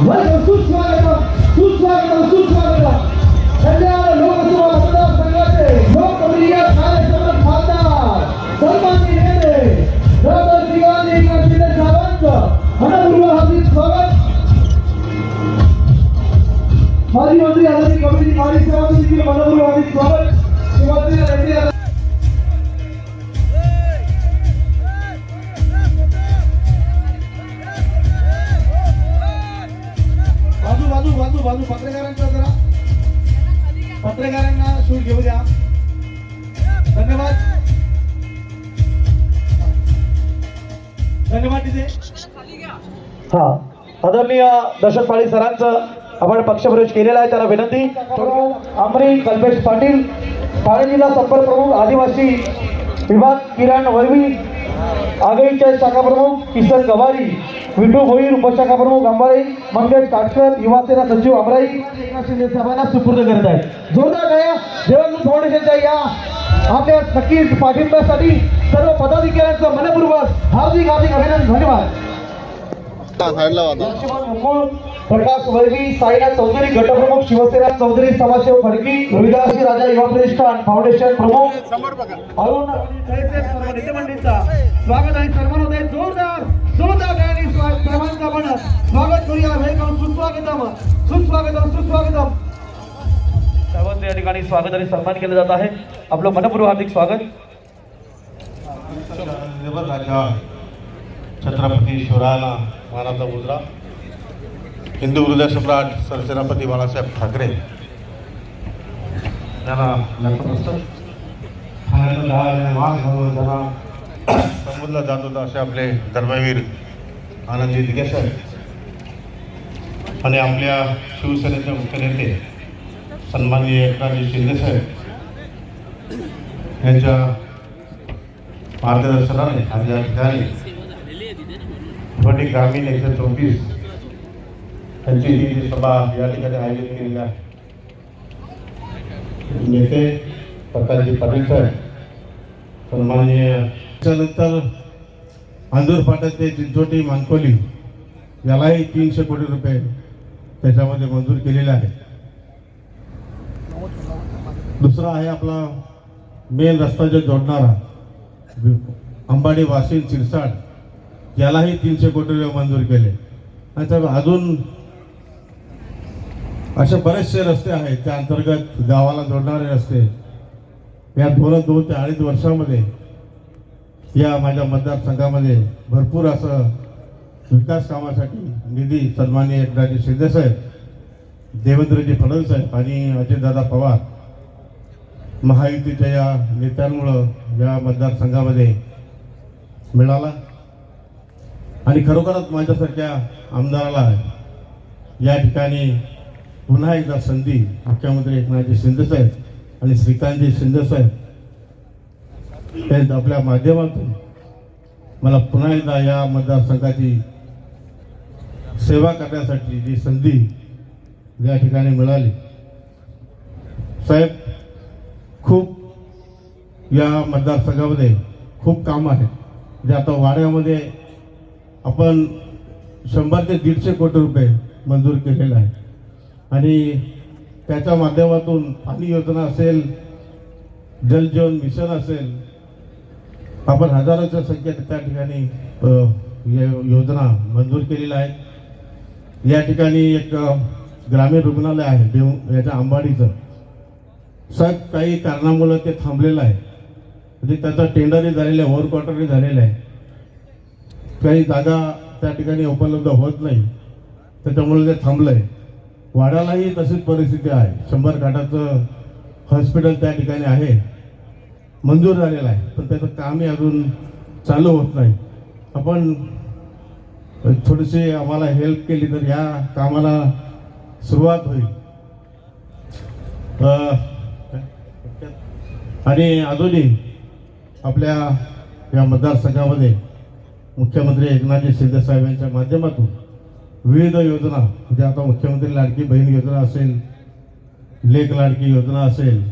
सुस्वागतम सुस्वागतम सुस्वागतम कल्याण लोकसभा मतदारसंघाचे लोकप्रिय कार्यक्रम खासदार सन्माननीय नेते डॉक्टर शिवाजी शिंदे साहेबांचं मनपूर्वक हार्दिक स्वागत। माजी मंत्री आदरणीय कमिटी माजी सभापती मनपूर्वक हार्दिक स्वागत। शिवसेना नेते बाजू पत्रकारांचा जरा पत्रकारांना शूट घेऊ द्या। धन्यवाद धन्यवाद तिथे। आदरणीय दशरथ पाटील सरांचं आपण पक्षप्रवेश केलेला आहे, त्याला विनंती। आमरी कल्पेश पाटील ठाणे जिल्हा संपर्क प्रमुख आदिवासी विभाग, किरण वळवी आघाडीचे शाखा प्रमुख किसन गवारी, विठू भोईर उपशाखा प्रमुख अंबाई, मंगेश काटकर युवासेना सचिव अमराई एकनाथ शिंदे साहेबांना सुपूर्द करत आहेत। जोरदार टाळ्या देवगुरु फाउंडेशनच्या या आपल्या नक्कीच पाठिंब्यासाठी सर्व पदाधिकाऱ्यांचं मनपूर्वक हार्दिक अभिनंदन। धन्यवाद। प्रकाश वैवी, साईनाथ चौधरी गटप्रमुख शिवसेना, चौधरी समाजसेवक खडकी, रविदासी राजा युवा प्रतिष्ठान फाउंडेशन प्रमुख, अरुण सर्व नेते मंडळींचा स्वागत आणि सन्मान होत आहे। जोरदार जोरदार गाणी सर्वांचं आपण स्वागत करूया। वेलकम, सुस्वागतम सुस्वागतम सुस्वागतम। सर्वांचं या ठिकाणी स्वागत आणि सन्मान केलं जात आहे। आपलं मनपूर्वक हार्दिक स्वागत। छत्रपती शिवरायांना मानाचा मुजरा, हिंदू हृदय सम्राट सरसेनापती बाळासाहेब ठाकरे यांना संबोधलं जात होतं असे आपले धर्मवीर आनंदजी दिघे साहेब आणि आपल्या शिवसेनेचे मुख्य नेते सन्माननीय एकनाथजी शिंदे साहेब यांच्या मार्गदर्शनाने आज या ठिकाणी ग्रामीण 124 त्यांची ही सभा या ठिकाणी आयोजित केलेली आहे। नेते प्रकाशजी पाटील साहेब, सन्माननीय त्यानंतर अंजूर फाटा ते चिंचोटी मानकोली यालाही 300 कोटी रुपये त्याच्यामध्ये मंजूर केलेले आहे। दुसरा आहे आपला मेन रस्ता जो जोडणारा अंबाडी वाशिम चिरसाड यालाही 300 कोटी रुपये मंजूर केले। आणि अजून असे बरेचसे रस्ते आहेत त्या अंतर्गत गावाला जोडणारे रस्ते या 2 ते 2.5 वर्षामध्ये या माझ्या मतदारसंघामध्ये भरपूर असं विकास कामासाठी निधी सन्माननीय एकनाथजी शिंदे साहेब, देवेंद्रजी फडणवीस साहेब आणि अजितदादा पवार महायुतीच्या या नेत्यांमुळं या मतदारसंघामध्ये मिळाला। आणि खरोखरच माझ्यासारख्या आमदाराला या ठिकाणी पुन्हा एकदा संधी मुख्यमंत्री एकनाथजी शिंदे साहेब आणि श्रीकांतजी शिंदे साहेब यांच्या आपल्या माध्यमातून मला पुन्हा एकदा या मतदारसंघाची सेवा करण्यासाठी जी संधी या ठिकाणी मिळाली। साहेब, खूप या मतदारसंघामध्ये खूप काम आहे। जे आता वाड्यामध्ये आपण 100 ते 150 कोटी रुपये मंजूर केलेला आहे आणि त्याच्या माध्यमातून पाणी योजना असेल, जलजीवन मिशन असेल, आपण हजारोच्या संख्येत त्या ठिकाणी योजना मंजूर केलेल्या आहेत। या ठिकाणी एक ग्रामीण रुग्णालय आहे याच्या अंबाडीचं, साहेब काही कारणामुळे ते थांबलेलं आहे। म्हणजे त्याचा टेंडरही झालेलं आहे, ओव्हर क्वार्टरही झालेलं आहे, काही जागा त्या ठिकाणी उपलब्ध होत नाही, त्याच्यामुळे ते थांबलं आहे। वाड्यालाही तशीच परिस्थिती आहे। 100 खाटाचं हॉस्पिटल त्या ठिकाणी आहे, मंजूर झालेलं आहे, पण त्याचं कामही अजून चालू होत नाही। आपण थोडीशी आम्हाला हेल्प केली तर या कामाला सुरुवात होईल। आणि अजूनही आपल्या या मतदारसंघामध्ये मुख्यमंत्री एकनाथजी शिंदे साहेब यांच्या माध्यमातून विविध योजना, म्हणजे आता मुख्यमंत्री लाडकी बहीण योजना असेल, लेक लाडकी योजना असेल,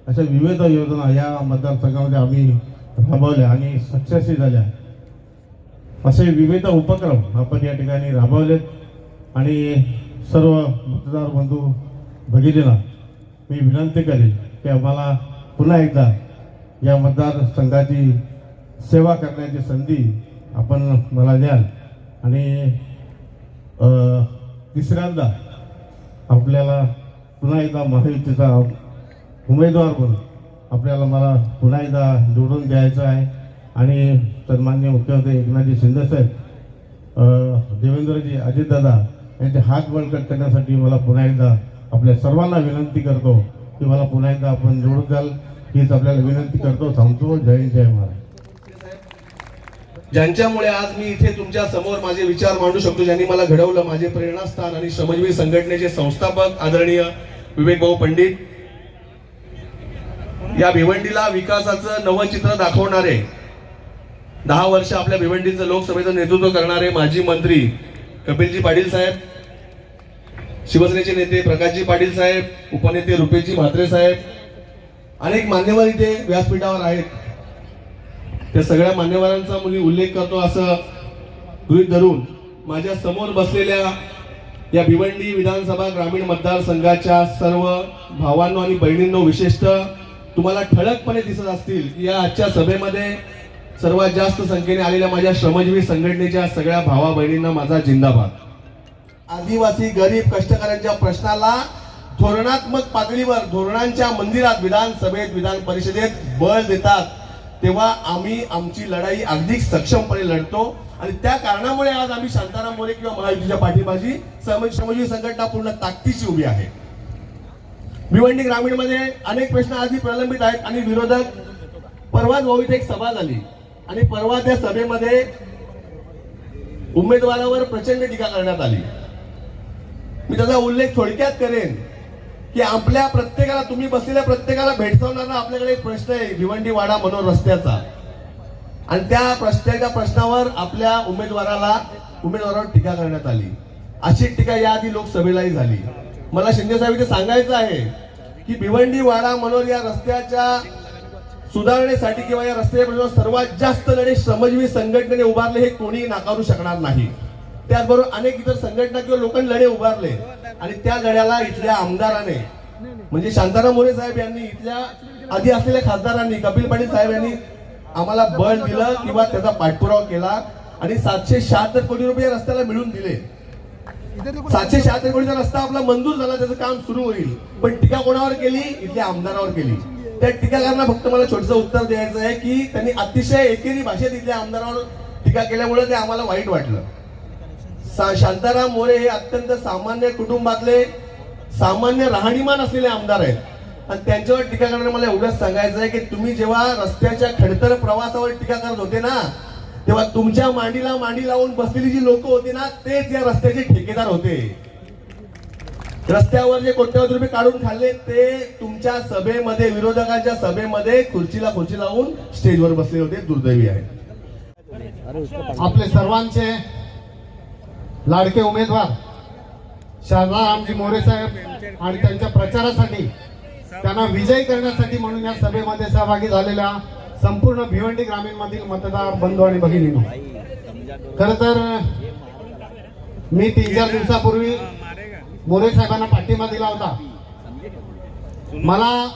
अशा विविध योजना या मतदारसंघामध्ये आम्ही राबवल्या आणि सक्सेसही झाल्या। असे विविध उपक्रम आपण या ठिकाणी राबवलेत आणि सर्व मतदार बंधू भगिनींना मी विनंती करेन की आम्हाला पुन्हा एकदा या मतदारसंघाची सेवा करण्याची संधी आपण मला द्याल आणि तिसऱ्यांदा आपल्याला पुन्हा एकदा महायुतीचा उमेदवार म्हणून आपल्याला मला पुन्हा एकदा निवडून द्यायचं आहे आणि सन्माननीय मुख्यमंत्री एकनाथजी शिंदेसाहेब देवेंद्रजी अजितदादा यांचे हात बळकट करण्यासाठी मला पुन्हा एकदा आपल्या सर्वांना विनंती करतो की मला पुन्हा एकदा आपण निवडून द्याल हीच आपल्याला विनंती करतो. थांबतो. जय हिंद जय महाराज. ज्यांच्यामुळे आज मी इथे तुमच्या समोर माझे विचार मांडू शकतो, ज्यांनी मला घडवलं, माझे प्रेरणास्थान आणि श्रमजीवी संघटनेचे संस्थापक आदरणीय विवेक भाऊ पंडित, या भिवंडीला विकासाचं नवं चित्र दाखवणारे, 10 वर्ष आपल्या भिवंडीचं लोकसभेचं नेतृत्व करणारे माजी मंत्री कपिलजी पाटील साहेब, शिवसेनेचे नेते प्रकाशजी पाटील साहेब, उपनेते रुपेशजी म्हात्रे साहेब, अनेक मान्यवर इथे व्यासपीठावर आहेत. त्या सगळ्या मान्यवरांचा मी उल्लेख करतो असं गृहीत धरून माझ्या समोर बसलेल्या या भिवंडी विधानसभा ग्रामीण मतदारसंघाच्या सर्व भावांनो आणि बहिणींनो, विशेषतः तुम्हाला ठळकपणे दिसत असतील की या आजच्या सभेमध्ये सर्वात जास्त संख्येने आलेल्या माझ्या श्रमजीवी संघटनेच्या सगळ्या भावा बहिणींना माझा जिंदाबाद. आदिवासी गरीब कष्टकऱ्यांच्या प्रश्नाला धोरणात्मक पातळीवर धोरणांच्या मंदिरात विधानसभेत विधान परिषदेत बळ देतात, तेव्हा आम्ही आमची लढाई अगदी सक्षमपणे लढतो आणि त्या कारणामुळे आज आम्ही शांताराम मोरे किंवा महायुतीच्या पाठीमागे श्रमजीवी संघटना पूर्ण ताकदीची उभी आहे. भिवंडी ग्रामीण मध्ये अनेक प्रश्न आधी प्रलंबित आहेत आणि विरोधक परवाच भाऊ इथे एक सभा झाली आणि परवा त्या सभेमध्ये उमेदवारावर प्रचंड टीका करण्यात आली. मी त्याचा उल्लेख थोडक्यात करेन की आपल्या प्रत्येकाला, तुम्ही बसलेल्या प्रत्येकाला भेडसावणारा आपल्याकडे एक प्रश्न आहे भिवंडी वाडा मनोर रस्त्याचा, आणि त्या प्रश्नावर आपल्या उमेदवारावर टीका करण्यात आली. अशी टीका याआधी लोकसभेलाही झाली. मला शिंदे साहेब इथे सांगायचं आहे की भिवंडी वाडा मनोर या रस्त्याच्या सुधारणेसाठी किंवा या रस्त्याच्या सर्वात जास्त लढे श्रमजीवी संघटनेने उभारले, हे कोणीही नाकारू शकणार नाही. त्याचबरोबर अनेक इतर संघटना किंवा लोकांनी लढे उभारले आणि त्या लढ्याला इथल्या आमदाराने म्हणजे शांताराम मोरे साहेब यांनी, इथल्या आधी असलेल्या खासदारांनी, कपिल पाटील साहेब यांनी आम्हाला बळ दिलं किंवा त्याचा पाठपुरावा केला आणि 776 कोटी रुपये या रस्त्याला मिळून दिले. 776 कोटीचा रस्ता आपला मंजूर झाला, त्याचं काम सुरू होईल. पण टीका कोणावर केली? इथल्या आमदारावर केली. त्या टीकाकारांना फक्त मला छोटंसं उत्तर द्यायचं आहे की त्यांनी अतिशय एकेरी भाषेत इथल्या आमदारावर टीका केल्यामुळे ते आम्हाला वाईट वाटलं. शांताराम मोरे हे अत्यंत सामान्य कुटुंबातले सामान्य राहणीमान असलेले आमदार आहेत आणि त्यांच्यावर टीका करताना मला एवढंच सांगायचं आहे की तुम्ही जेव्हा रस्त्याच्या खडतर प्रवासावर टीका करत होते ना, तेव्हा तुमच्या मांडीला मांडी लावून बसलेली जी लोक होती ना, तेच या रस्त्याचे ठेकेदार होते. रस्त्यावर जे कोट्यवधी रुपये काढून खाल्ले ते तुमच्या सभेमध्ये, विरोधकांच्या सभेमध्ये खुर्चीला खुर्ची लावून स्टेजवर बसले होते. दुर्दैवी आहे. आपले सर्वांचे लाडके उमेदवार शांतारामजी मोरे साहेब आणि त्यांच्या प्रचारासाठी, त्यांना विजयी करण्यासाठी म्हणून या सभेमध्ये सहभागी झालेल्या संपूर्ण भिवंडी ग्रामीण मधील मतदार बंधू आणि भगिनींनो, खर तर मी 3-4 दिवसापूर्वी मोरे साहेबांना पाठिंबा दिला होता. मला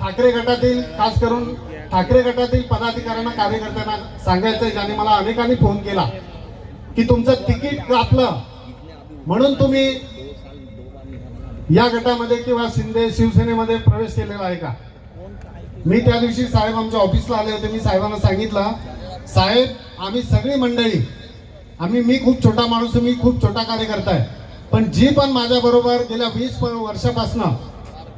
ठाकरे गटातील, खास करून ठाकरे गटातील पदाधिकाऱ्यांना, कार्यकर्त्यांना सांगायचं, ज्यांनी मला अनेकांनी फोन केला की तुमचं तिकीट कापलं म्हणून तुम्ही या गटामध्ये किंवा शिंदे शिवसेनेमध्ये प्रवेश केलेला आहे का? मी त्या दिवशी साहेब आमच्या ऑफिसला आले होते. मी साहेबांना सांगितलं, साहेब आम्ही सगळी मंडळी, मी खूप छोटा माणूस, मी खूप छोटा कार्यकर्ता आहे, पण जी पण माझ्या बरोबर गेल्या 20 वर्षापासून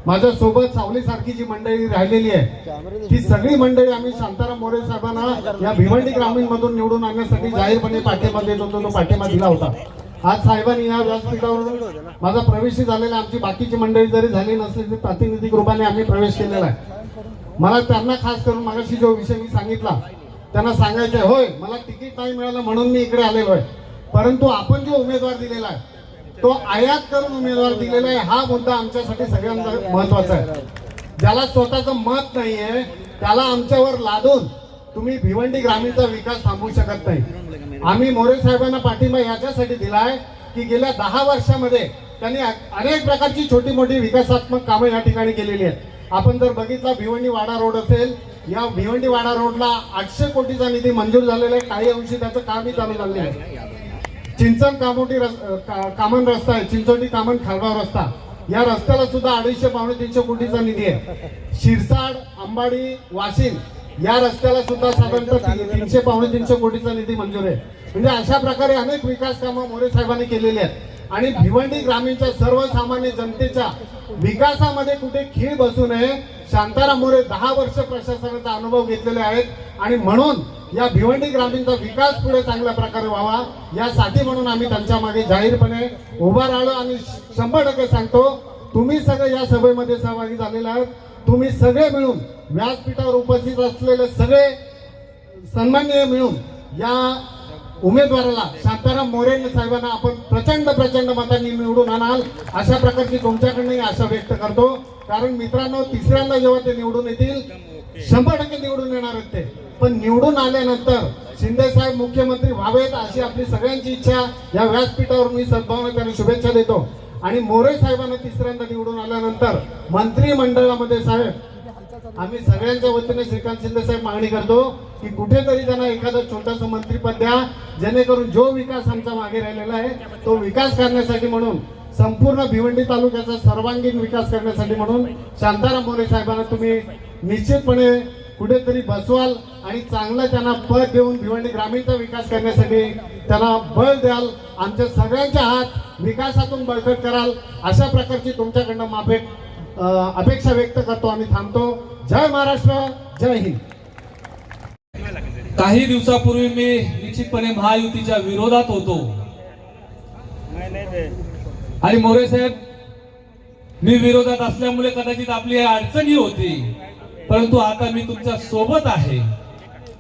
माझ्या सोबत सावलीसारखी जी मंडळी राहिलेली आहे, ती सगळी मंडळी आम्ही शांताराम मोरे साहेबांना या भिवंडी ग्रामीण मधून निवडून आणण्यासाठी जाहीरपणे पाठिंबा देत होतो. तो पाठिंबा दिला होता. आज साहेबांनी या व्यासपीठावरून माझा प्रवेश झालेला, आमची बाकीची मंडळी जरी झाली नसली तरी प्रातिनिधिक रूपाने आम्ही प्रवेश केलेला आहे. मला त्यांना खास करून मागाशी जो विषय मी सांगितला त्यांना सांगायचं आहे, होय मला तिकीट नाही मिळालं म्हणून मी इकडे आलेलो आहे, परंतु आपण जो उमेदवार दिलेला आहे तो आयात करून उमेदवार दिलेला आहे, हा मुद्दा आमच्यासाठी सगळ्यांचा महत्वाचा आहे. ज्याला स्वतःचं मत नाहीये त्याला आमच्यावर लादून तुम्ही भिवंडी ग्रामीणचा विकास थांबवू शकत नाही. आम्ही मोरे साहेबांना पाठिंबा याच्यासाठी दिलाय की गेल्या 10 वर्षामध्ये त्यांनी अनेक प्रकारची छोटी मोठी विकासात्मक कामं या ठिकाणी केलेली आहेत. आपण जर बघितला भिवंडी वाडा रोड असेल, या भिवंडी वाडा रोडला 800 कोटीचा निधी मंजूर झालेला आहे. काही अंशी त्याचं कामही चालू झालेलं आहे. चिंचण कामन रस्ता आहे, चिंचोटी कामन खारगाव रस्ता, या रस्त्याला सुद्धा 250-300 कोटीचा निधी आहे. शिरसाड अंबाडी वाशिम या रस्त्याला सुद्धा साधारणतः 300-350 कोटीचा निधी मंजूर आहे. म्हणजे अशा प्रकारे अनेक विकास कामं मोरे साहेबांनी केलेली आहेत. आणि भिवंडी ग्रामीणच्या सर्वसामान्य जनतेच्या विकासामध्ये कुठे खीळ बसू नये, शांताराम मोरे 10 वर्ष प्रशासनाचा अनुभव घेतलेले आहेत. आणि म्हणून या भिवंडी ग्रामीणचा विकास पुढे चांगल्या प्रकारे व्हावा, यासाठी म्हणून आम्ही त्यांच्या मागे जाहीरपणे उभा राहिलो. आणि 100% सांगतो, तुम्ही सगळे या सभेमध्ये सहभागी झालेले आहात. तुम्ही सगळे मिळून व्यासपीठावर उपस्थित असलेले सगळे सन्माननीय मिळून या उमेदवाराला शांताराम मोरे साहेबांना आपण प्रचंड मतांनी निवडून आणाल, अशा प्रकारची तुमच्याकडनं आशा व्यक्त करतो. कारण मित्रांनो, तिसऱ्यांदा जेव्हा ते निवडून येतील 100% निवडून येणार आहेत ते. पण निवडून आल्यानंतर शिंदे साहेब मुख्यमंत्री व्हावेत अशी आपली सगळ्यांची इच्छा या व्यासपीठावर मी सद्भावना त्यांना शुभेच्छा देतो. आणि मोरे साहेबांना तिसऱ्यांदा निवडून आल्यानंतर मंत्रिमंडळामध्ये साहेब, आम्ही सगळ्यांच्या वतीने श्रीकांत शिंदे साहेब मागणी करतो की कुठेतरी त्यांना एखादं छोटंसं मंत्रिपद द्या, जेणेकरून जो विकास आमचा मागे राहिलेला आहे तो विकास करण्यासाठी म्हणून, संपूर्ण भिवंडी तालुक्याचा सर्वांगीण विकास करण्यासाठी म्हणून शांताराम मोरे साहेबांना तुम्ही निश्चितपणे कुठेतरी बसवाल आणि चांगलं त्यांना पद देऊन भिवंडी ग्रामीणचा विकास करण्यासाठी त्यांना बळ द्याल. आमच्या सगळ्यांचे हात विकासातून बळकट कराल, अशा प्रकारची तुमच्याकडनं अपेक्षा व्यक्त करतो. आम्ही थांबतो. जय महाराष्ट्र, जय हिंद. काही दिवसापूर्वी मी निश्चितपणे महायुतीच्या विरोधात होतो आणि मोरे साहेब, मी विरोधात असल्यामुळे कदाचित आपली अडचणी होती, परंतु आता मी तुमच्या सोबत आहे.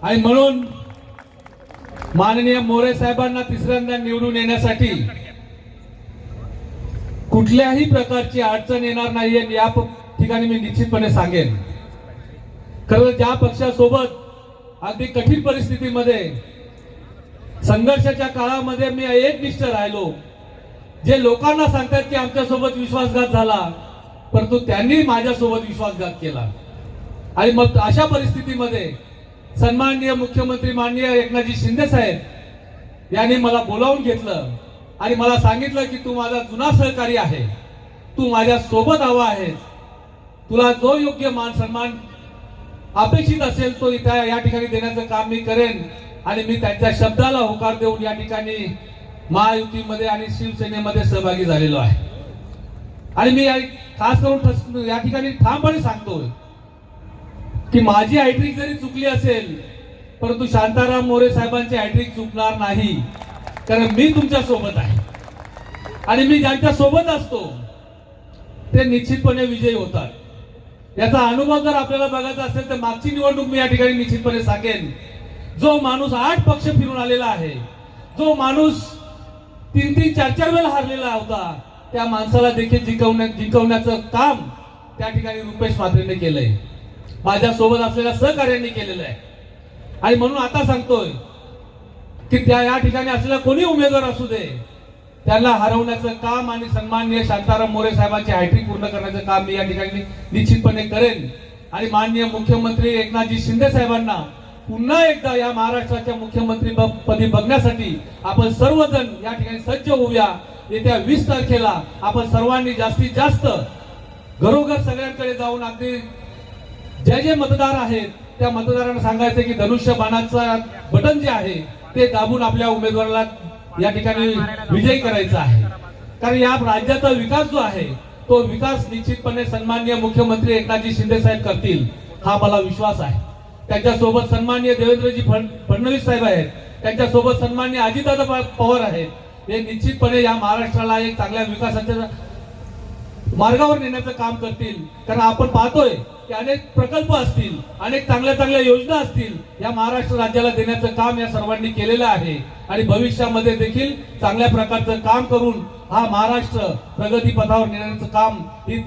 आणि म्हणून माननीय मोरे साहेबांना तिसऱ्यांदा निवडून येण्यासाठी कुठल्याही प्रकारची अडचण येणार नाहीये, या ठिकाणी मी निश्चितपणे सांगेन. खरं ज्या पक्षासोबत अगदी कठीण परिस्थितीमध्ये संघर्षाच्या काळामध्ये मी एकनिष्ठ राहिलो, जे लोकांना सांगतात की आमच्यासोबत विश्वासघात झाला, परंतु त्यांनी माझ्यासोबत विश्वासघात केला. आणि मग अशा परिस्थितीमध्ये सन्माननीय मुख्यमंत्री माननीय एकनाथजी शिंदे साहेब यांनी मला बोलावून घेतलं आणि मला सांगितलं की तू माझा जुना सहकारी आहे, तू माझ्या सोबत हवा आहेस, तुला जो योग्य मान सन्मान अपेक्षित असेल तो या ठिकाणी देण्याचं काम मी करेन. आणि मी त्यांच्या शब्दाला होकार देऊन या ठिकाणी महायुतीमध्ये आणि शिवसेनेमध्ये सहभागी झालेलो आहे. आणि मी खास करून या ठिकाणी ठामपणे सांगतोय की माझी हॅट्रिक जरी चुकली असेल, परंतु शांताराम मोरे साहेबांची हॅट्रिक चुकणार नाही, कारण मी तुमच्या सोबत आहे. आणि मी ज्यांच्या सोबत असतो ते निश्चितपणे विजयी होतात. याचा अनुभव जर आपल्याला बघायचा असेल तर मागची निवडणूक मी या ठिकाणी निश्चितपणे सांगेन, जो माणूस 8 पक्ष फिरून आलेला आहे, जो माणूस 3-3, 4-4 वेळा हारलेला होता, त्या माणसाला देखील जिंकवण्याचं काम त्या ठिकाणी रुपेश म्हात्रेने केलंय, माझ्या सोबत असलेल्या सहकार्यांनी केलेलं आहे. आणि म्हणून आता सांगतोय की त्या या ठिकाणी असलेला कोणी उमेदवार असू दे, त्यांना हरवण्याचं काम आणि सन्माननीय शांताराम मोरे साहेबांची हॅट्रिक पूर्ण करण्याचं काम मी या ठिकाणी निश्चितपणे करेन. आणि माननीय मुख्यमंत्री एकनाथजी शिंदे साहेबांना पुन्हा एकदा या महाराष्ट्राच्या मुख्यमंत्री पदी बघण्यासाठी आपण सर्वजण या ठिकाणी सज्ज होऊया. येत्या 20 तारखेला आपण सर्वांनी जास्तीत जास्त घरोघर सगळ्यांकडे जाऊन अगदी जे मतदार आहेत त्या मतदारांना सांगायचं की धनुष्यबाणाचा बटन जे आहे ते दाबून आपल्या उमेदवाराला या ठिकाणी विजयी करायचा आहे. कारण या राज्याचा विकास जो आहे तो विकास निश्चितपणे सन्माननीय मुख्यमंत्री एकनाथजी शिंदे साहेब करतील, हा मला विश्वास आहे. त्यांच्यासोबत सन्माननीय देवेंद्रजी फडणवीस साहेब आहेत, त्यांच्यासोबत सन्माननीय अजितदादा पवार आहेत. हे निश्चितपणे या महाराष्ट्राला एक चांगल्या विकासाच्या मार्गावर नेण्याचं काम करतील. कारण आपण पाहतोय की अनेक प्रकल्प असतील, अनेक चांगल्या योजना असतील, या महाराष्ट्र राज्याला देण्याचं काम या सर्वांनी केलेलं आहे. आणि भविष्यामध्ये देखील चांगल्या प्रकारचं काम करून हा महाराष्ट्र प्रगती पथावर नेण्याचं काम ही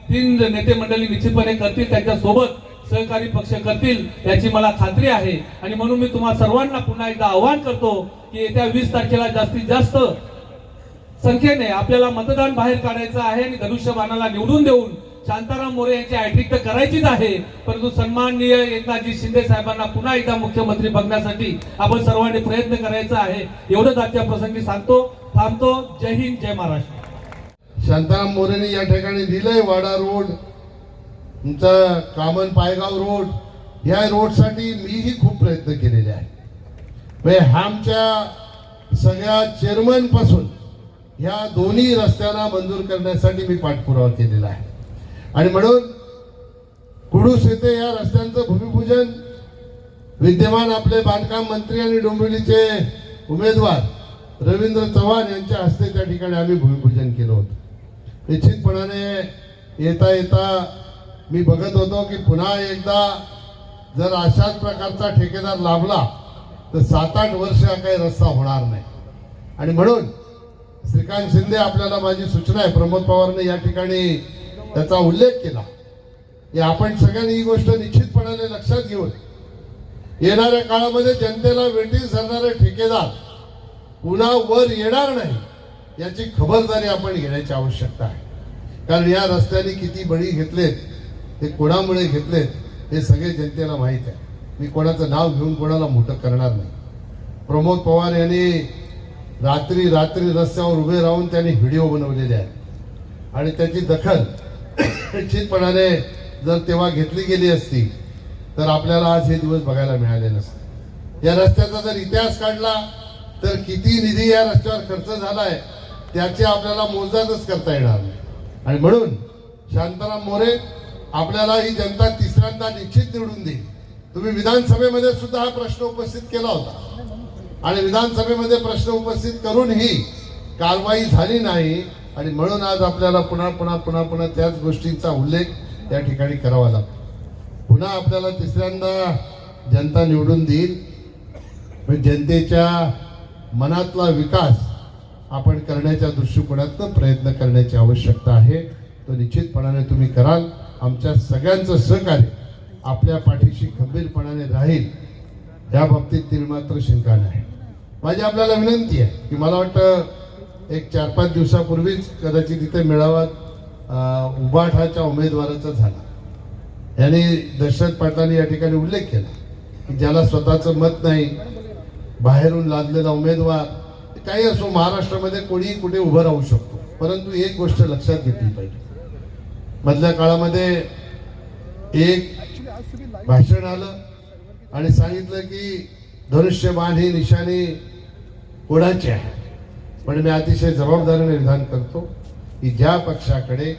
तीन नेते मंडळी निश्चितपणे करतील, त्यांच्या सोबत सहकारी पक्ष करतील याची मला खात्री आहे. आणि म्हणून मी तुम्हा सर्वांना पुन्हा एकदा आवाहन करतो की येत्या 20 तारखेला जास्तीत जास्त संख्येने आपल्याला मतदान बाहेर काढायचं आहे आणि धनुष्यबाणाला निवडून देऊन शांताराम मोरे यांची हॅट्रिक तर करायचीच आहे, परंतु सन्माननीय एकनाथजी शिंदे साहेबांना पुन्हा एकदा मुख्यमंत्री बघण्यासाठी आपण सर्वांनी प्रयत्न करायचा आहे. एवढंच आजच्या प्रसंगी सांगतो, थांबतो. जय हिंद, जय महाराष्ट्र. शांताराम मोरेने या ठिकाणी दिलंय वाडा रोड, तुमचा कामन पायगाव रोड, या रोडसाठी मीही खूप प्रयत्न केलेले आहे. म्हणजे आमच्या सगळ्या चेअरमन पासून ह्या दोन्ही रस्त्यांना मंजूर करण्यासाठी मी पाठपुरावा केलेला आहे. आणि म्हणून कुडूस येथे या रस्त्यांचं भूमिपूजन विद्यमान आपले बांधकाम मंत्री आणि डोंबिवलीचे उमेदवार रवींद्र चव्हाण यांच्या हस्ते त्या ठिकाणी आम्ही भूमिपूजन केलं होतं. निश्चितपणाने येता येता मी बघत होतो की पुन्हा एकदा जर अशाच प्रकारचा ठेकेदार लाभला तर 7-8 वर्ष हा काही रस्ता होणार नाही. आणि म्हणून श्रीकांत शिंदे आपल्याला माझी सूचना आहे, प्रमोद पवारने या ठिकाणी त्याचा उल्लेख केला की आपण सगळ्यांनी ही गोष्ट निश्चितपणाने लक्षात घेऊन येणाऱ्या काळामध्ये जनतेला वेठीस धरणारे ठेकेदार पुन्हा वर येणार नाही याची खबरदारी आपण घेण्याची आवश्यकता आहे. कारण या रस्त्याने किती बळी घेतलेत, ते कोणामुळे घेतलेत हे सगळे जनतेला माहीत आहे. मी कोणाचं नाव घेऊन कोणाला मोठं करणार नाही. प्रमोद पवार यांनी रात्री रस्त्यावर उभे राहून त्यांनी व्हिडिओ बनवलेले आहेत आणि त्याची दखल निश्चितपणाने जर तेव्हा घेतली गेली असती तर आपल्याला आज हे दिवस बघायला मिळाले नसते. या रस्त्याचा जर इतिहास काढला तर किती निधी या रस्त्यावर खर्च झालाय त्याची आपल्याला मोजदादच करता येणार नाही. आणि म्हणून शांताराम मोरे आपल्याला ही जनता तिसऱ्यांदा निश्चित निवडून देईल. तुम्ही विधानसभेमध्ये सुद्धा हा प्रश्न उपस्थित केला होता आणि विधानसभेमध्ये प्रश्न उपस्थित करूनही कारवाई झाली नाही. आणि म्हणून आज आपल्याला पुन्हा त्याच गोष्टींचा उल्लेख त्या ठिकाणी करावा लागतो. पुन्हा आपल्याला तिसऱ्यांदा जनता निवडून देईल. जनतेच्या मनातला विकास आपण करण्याच्या दृष्टिकोनातून प्रयत्न करण्याची आवश्यकता आहे. तो निश्चितपणाने तुम्ही कराल. आमच्या सगळ्यांचं सहकार्य आपल्या पाठीशी खंबीरपणाने राहील या बाबतीत ती मात्र शंका नाही. माझी आपल्याला विनंती आहे की मला वाटतं एक 4-5 दिवसापूर्वीच कदाचित इथे मेळावा उबाठाच्या उमेदवाराचा झाला. यांनी दशरथ पाटलांनी या ठिकाणी उल्लेख केला की ज्याला स्वतःचं मत नाही, बाहेरून लादलेला उमेदवार, काही असो, महाराष्ट्रामध्ये कोणीही कुठे उभं राहू शकतो. परंतु एक गोष्ट लक्षात घेतली पाहिजे, मधल्या काळामध्ये एक भाषण आलं आणि सांगितलं की धनुष्यबाण ही निशाणी कोणाची आहे. पण मी अतिशय जबाबदारीने विधान करतो की ज्या पक्षाकडे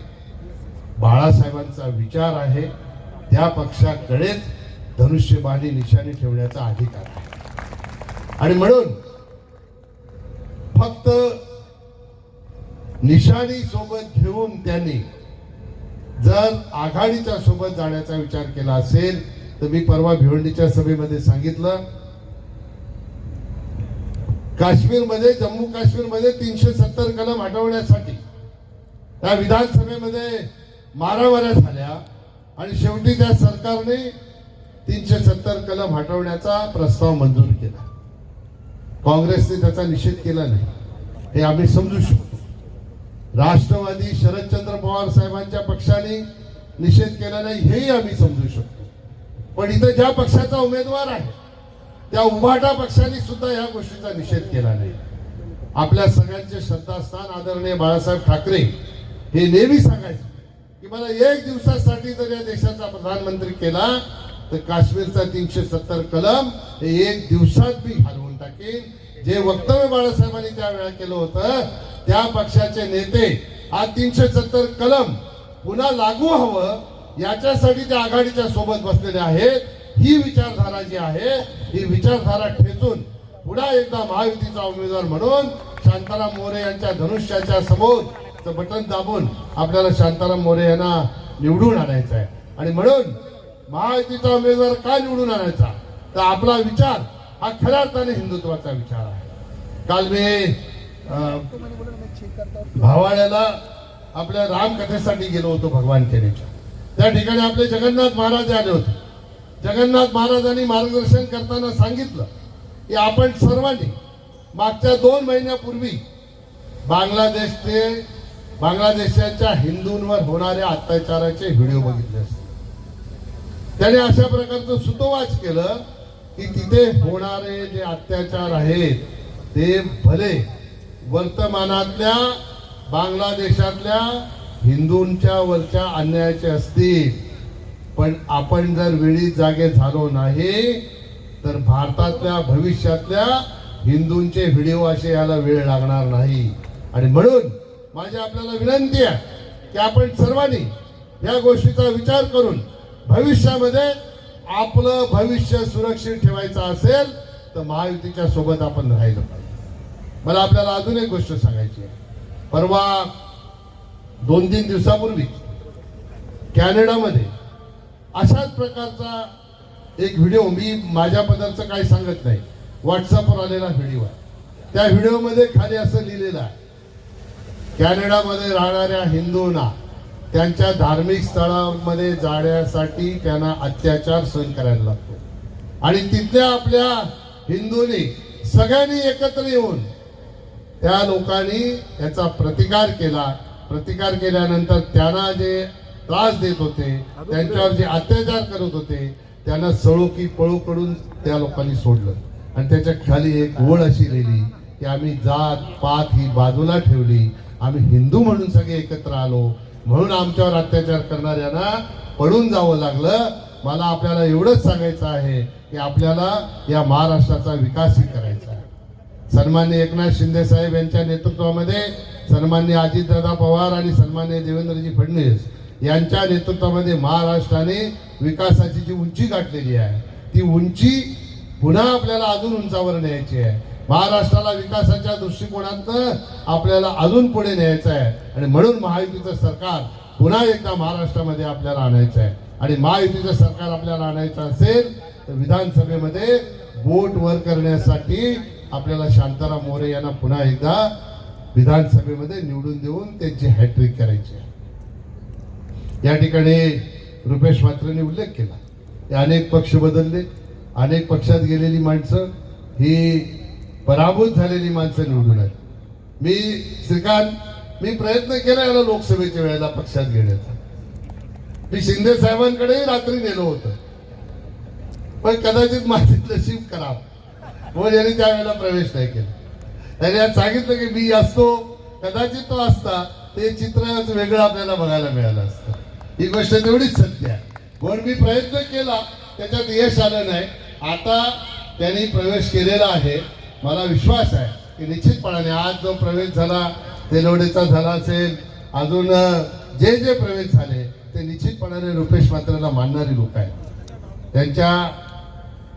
बाळासाहेबांचा विचार आहे त्या पक्षाकडेच धनुष्यबाणी निशाणी ठेवण्याचा अधिकार आहे. आणि म्हणून फक्त निशाणी सोबत घेऊन त्यांनी जर आघाडीच्या सोबत जाण्याचा विचार केला असेल तर मी परवा भिवंडीच्या सभेमध्ये सांगितलं, काश्मीरमध्ये, जम्मू काश्मीरमध्ये 370 कलम हटवण्यासाठी त्या विधानसभेमध्ये मारामाऱ्या झाल्या आणि शेवटी त्या सरकारने 370 कलम हटवण्याचा प्रस्ताव मंजूर केला. काँग्रेसने त्याचा निषेध केला नाही, हे आम्ही समजू शकतो. राष्ट्रवादी शरदचंद्र पवार साहेबांच्या पक्षाने निषेध केला नाही, हेही आम्ही समजू शकतो. पण इथं ज्या पक्षाचा उमेदवार आहे त्या उभाटा पक्षाने सुद्धा या गोष्टीचा निषेध केला नाही. आपल्या सगळ्यांचे श्रद्धास्थान आदरणीय बाळासाहेब ठाकरे हे नेहमी सांगायचे की मला एक दिवसासाठी जर या देशाचा प्रधानमंत्री केला तर काश्मीरचा 370 कलम हे एक दिवसात मी घालवून टाकेन. जे वक्तव्य बाळासाहेबांनी त्यावेळा केलं होतं त्या पक्षाचे नेते हा 370 कलम पुन्हा लागू हवं याच्यासाठी त्या आघाडीच्या सोबत बसलेले आहेत. ही विचारधारा जी आहे ही विचारधारा ठेचून पुन्हा एकदा महायुतीचा उमेदवार म्हणून शांताराम मोरे यांच्या धनुष्याच्या समोर बटन दाबून आपल्याला शांताराम मोरे यांना निवडून आणायचं आहे. आणि म्हणून महायुतीचा उमेदवार का निवडून आणायचा तर आपला विचार हा खऱ्या अर्थाने हिंदुत्वाचा विचार आहे. काल मी भावाड्याला आपल्या रामकथेसाठी गेलो होतो भगवान केरीच्या. त्या ठिकाणी आपले जगन्नाथ महाराज आले होते. जगन्नाथ महाराजांनी मार्गदर्शन करताना सांगितलं की आपण सर्वांनी मागच्या 2 महिन्यापूर्वी बांगलादेशाच्या हिंदूंवर होणाऱ्या अत्याचाराचे व्हिडिओ बघितले असते. त्याने अशा प्रकारचं सुतोवाच केलं की तिथे होणारे जे अत्याचार आहेत ते भले वर्तमानातल्या बांगलादेशातल्या हिंदूंच्या वरच्या अन्यायाचे असतील, पण आपण जर वेळी जागे झालो नाही तर भारतातल्या भविष्यातल्या हिंदूंचे व्हिडिओ असे यायला वेळ लागणार नाही. आणि म्हणून माझी आपल्याला विनंती आहे की आपण सर्वांनी या गोष्टीचा विचार करून भविष्यामध्ये आपलं भविष्य सुरक्षित ठेवायचं असेल तर महायुतीच्या सोबत आपण राहिलं पाहिजे. मला आपल्याला अजून एक गोष्ट सांगायची आहे. परवा 2-3 दिवसापूर्वी कॅनडामध्ये अशाच प्रकारचा एक व्हिडिओ, मी माझ्या पदार्थ काही सांगत नाही, व्हॉट्सअपवर आलेला व्हिडिओ आहे. त्या व्हिडिओमध्ये खाली असं लिहिलेलं आहे, कॅनडामध्ये राहणाऱ्या हिंदूंना त्यांच्या धार्मिक स्थळांमध्ये जाण्यासाठी त्यांना अत्याचार सहन करायला लागतो. आणि तिथल्या आपल्या हिंदूंनी सगळ्यांनी एकत्र येऊन त्या लोकांनी याचा प्रतिकार केला. प्रतिकार केल्यानंतर त्यांना जे त्रास देत होते, त्यांच्यावर जे अत्याचार करत होते, त्यांना सळो की पळो कडून त्या लोकांनी सोडलं. आणि त्याच्या खाली एक ओळ अशी लिहिली की आम्ही जात पात ही बाजूला ठेवली, आम्ही हिंदू म्हणून सगळे एकत्र आलो, म्हणून आमच्यावर अत्याचार करणाऱ्यांना पळून जावं लागलं. मला आपल्याला एवढंच सांगायचं आहे की आपल्याला या महाराष्ट्राचा विकासही करायचा आहे. सन्माननीय एकनाथ शिंदे साहेब यांच्या नेतृत्वामध्ये, सन्माननीय अजितदादा पवार आणि सन्माननीय देवेंद्रजी फडणवीस यांच्या नेतृत्वामध्ये महाराष्ट्राने विकासाची जी उंची गाठलेली आहे ती उंची पुन्हा आपल्याला अजून उंचावर न्यायची आहे. महाराष्ट्राला विकासाच्या दृष्टिकोनातून आपल्याला अजून पुढे न्यायचं आहे. आणि म्हणून महायुतीचं सरकार पुन्हा एकदा महाराष्ट्रामध्ये आपल्याला आणायचं आहे. आणि महायुतीचं सरकार आपल्याला आणायचं असेल तर विधानसभेमध्ये बोट वर करण्यासाठी आपल्याला शांताराम मोरे यांना पुन्हा एकदा विधानसभेमध्ये निवडून देऊन त्यांची हॅट्रिक करायची आहे. या ठिकाणी रुपेश म्हात्रेंनी उल्लेख केला की अनेक पक्ष बदलले, अनेक पक्षात गेलेली माणसं ही पराभूत झालेली माणसं निवडून आहेत. मी प्रयत्न केला याला लोकसभेच्या वेळेला पक्षात घेण्याचा. मी शिंदे साहेबांकडेही रात्री नेलो होतं, पण कदाचित माझे नशीब खराब म्हणून यांनी त्यावेळेला प्रवेश नाही केला. त्यांनी आज सांगितलं की मी असतो, कदाचित तो असता ते चित्र वेगळं आपल्याला बघायला मिळालं असतं. ही गोष्ट तेवढीच सत्य आहे. म्हणून मी प्रयत्न केला, त्याच्यात यश आलं नाही. आता त्यांनी प्रवेश केलेला आहे. मला विश्वास आहे की निश्चितपणाने आज जो प्रवेश झाला, तेलवडेचा झाला असेल, अजून जे जे प्रवेश झाले ते निश्चितपणाने रुपेश म्हात्रेला मानणारी लोक आहेत. त्यांच्या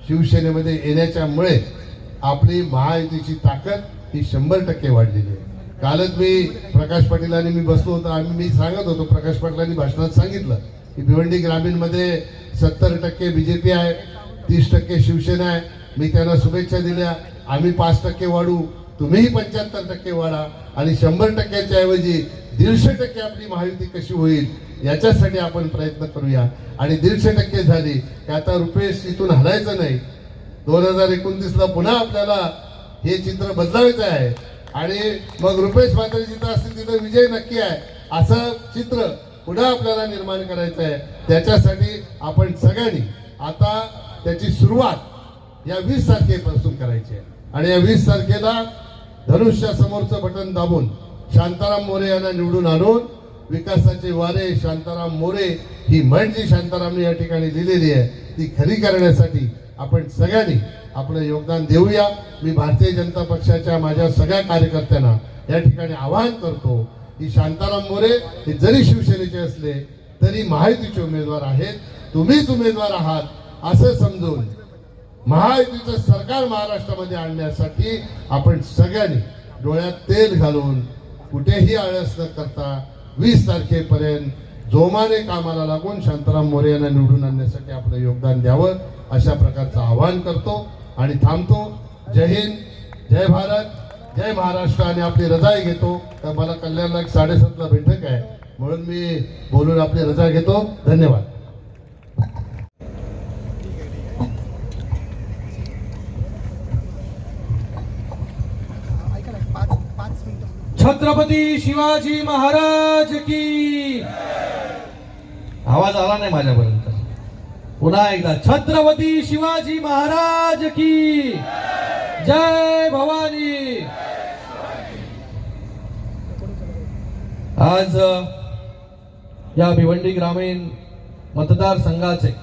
शिवसेनेमध्ये येण्याच्यामुळे आपली महायुतीची ताकद ही 100% वाढलेली आहे. कालच मी प्रकाश पाटील आणि मी बसलो होतो, मी सांगत होतो, प्रकाश पाटलांनी भाषणात सांगितलं की भिवंडी ग्रामीणमध्ये 70% BJP आहे, 30% शिवसेना आहे. मी त्यांना शुभेच्छा दिल्या. आम्ही 5% वाढू, तुम्हीही 75% वाढा आणि 100%च्या ऐवजी 150% आपली महायुती कशी होईल याच्यासाठी आपण प्रयत्न करूया. आणि 150% झाली की आता रुपेश इथून हलायचं नाही. 2029ला पुन्हा आपल्याला हे चित्र बदलायचं आहे. आणि मग रुपेश म्हात्रे जिथं असतील तिथं विजय नक्की आहे, असं चित्र पुन्हा आपल्याला निर्माण करायचं आहे. त्याच्यासाठी आपण सगळ्यांनी आता त्याची सुरुवात या 20 तारखेपासून करायची आहे. आणि या 20 तारखेला धनुष्या समोरचं बटन दाबून शांताराम मोरे यांना निवडून आणून विकासाचे वारे शांताराम मोरे ही म्हण जी शांतारामने या ठिकाणी लिहिलेली आहे ती खरी करण्यासाठी आपण सगळ्यांनी आपलं योगदान देऊया. मी भारतीय जनता पक्षाच्या माझ्या सगळ्या कार्यकर्त्यांना या ठिकाणी आवाहन करतो की शांताराम मोरे हे जरी शिवसेनेचे असले तरी महायुतीचे उमेदवार आहेत, तुम्हीच उमेदवार आहात असं समजून महायुतीचं सरकार महाराष्ट्रामध्ये आणण्यासाठी आपण सगळ्यांनी डोळ्यात तेल घालून कुठेही आळस न करता 20 तारखेपर्यंत जोमाने कामाला लागून शांताराम मोरे यांना निवडून आणण्यासाठी आपलं योगदान द्यावं अशा प्रकारचं आवाहन करतो आणि थांबतो. जय हिंद, जय भारत, जय महाराष्ट्र. आणि आपली रजाई घेतो. तर मला कल्याणला 7:30ला बैठक आहे म्हणून मी बोलून आपली रजा घेतो. धन्यवाद. छत्रपती शिवाजी महाराज की. आवाज आला नाही माझ्यापर्यंत. पुन्हा एकदा छत्रपती शिवाजी महाराज की जय भवानी. आज या भिवंडी ग्रामीण मतदारसंघाचे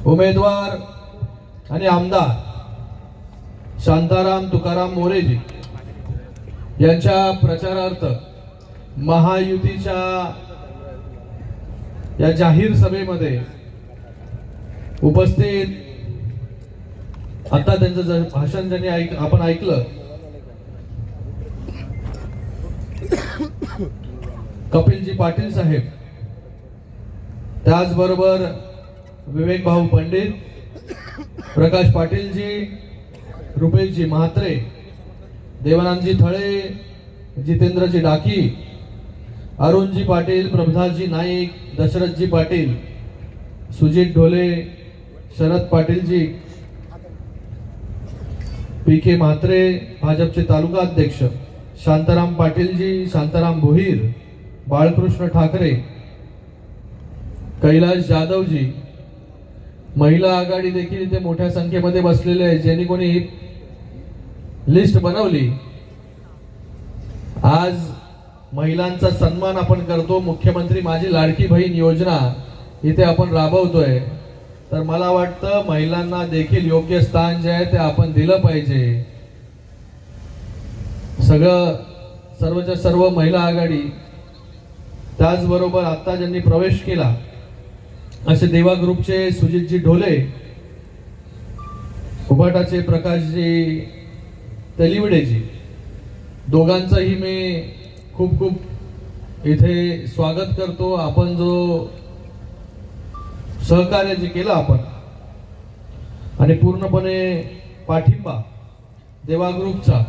उमेदवार आणि आमदार शांताराम तुकाराम मोरेजी यांच्या प्रचारार्थ महायुतीच्या या जाहीर सभेमध्ये उपस्थित, आता त्यांचं भाषण ज्यांनी आपण ऐकलं, कपिलजी पाटील साहेब, त्याचबरोबर विवेक भाऊ पंडित, प्रकाश पाटीलजी, रुपेशजी म्हात्रे, देवानंदजी थळे, जितेंद्रजी डाकी, अरुणजी पाटील, प्रभदासजी नाईक, दशरथजी पाटील, सुजित ढोले, शरद पाटीलजी, पी के म्हात्रे, भाजपचे तालुका अध्यक्ष, शांताराम पाटीलजी, शांताराम भोईर, बाळकृष्ण ठाकरे, कैलाश जाधवजी, महिला आघाडी देखील इथे मोठ्या संख्येमध्ये बसलेले आहे. ज्यांनी कोणी ही लिस्ट बनवली, आज महिलांचा सन्मान आपण करतो. मुख्यमंत्री माझी लाडकी बहीण योजना इथे आपण राबवतोय, तर मला वाटतं महिलांना देखील योग्य स्थान जे आहे ते आपण दिलं पाहिजे. सर्वच्या सर्व महिला आघाडी, त्याचबरोबर आता ज्यांनी प्रवेश केला असे देवा ग्रुपचे सुजितजी ढोले, उभाटाचे प्रकाशजी तेलिवडेजी, दोघांचंही मी खूप खूप इथे स्वागत करतो. आपण जो सहकार्य जे केलं आपण आणि पूर्णपणे पाठिंबा देवा ग्रुपचा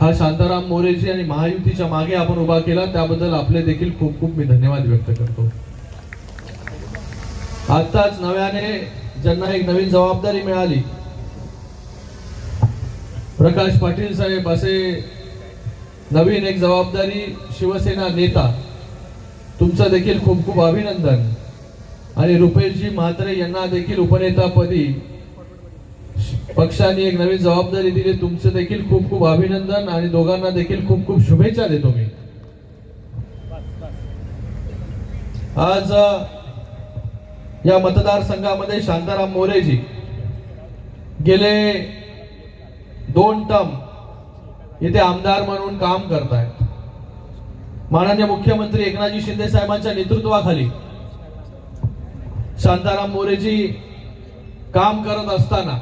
हा शांताराम मोरेजी आणि महायुतीच्या मागे आपण उभा केला, त्याबद्दल आपले देखील खूप खूप मी धन्यवाद व्यक्त करतो. आताच नव्याने ज्यांना एक नवीन जबाबदारी मिळाली, प्रकाश पाटील साहेब, असे नवीन एक जबाबदारी शिवसेना नेता, तुमचं देखील खूप खूप अभिनंदन. आणि रुपेशजी म्हात्रे यांना देखील उपनेतापदी पक्षाने एक नवीन जबाबदारी दिली, तुमचं देखील खूप खूप अभिनंदन आणि दोघांना देखील खूप खूप शुभेच्छा देतो मी. आज या मतदारसंघामध्ये शांताराम मोरेजी गेले 2 टर्म इथे आमदार म्हणून काम करतायत. माननीय मुख्यमंत्री एकनाथजी शिंदे साहेबांच्या नेतृत्वाखाली शांताराम मोरेजी काम करत असताना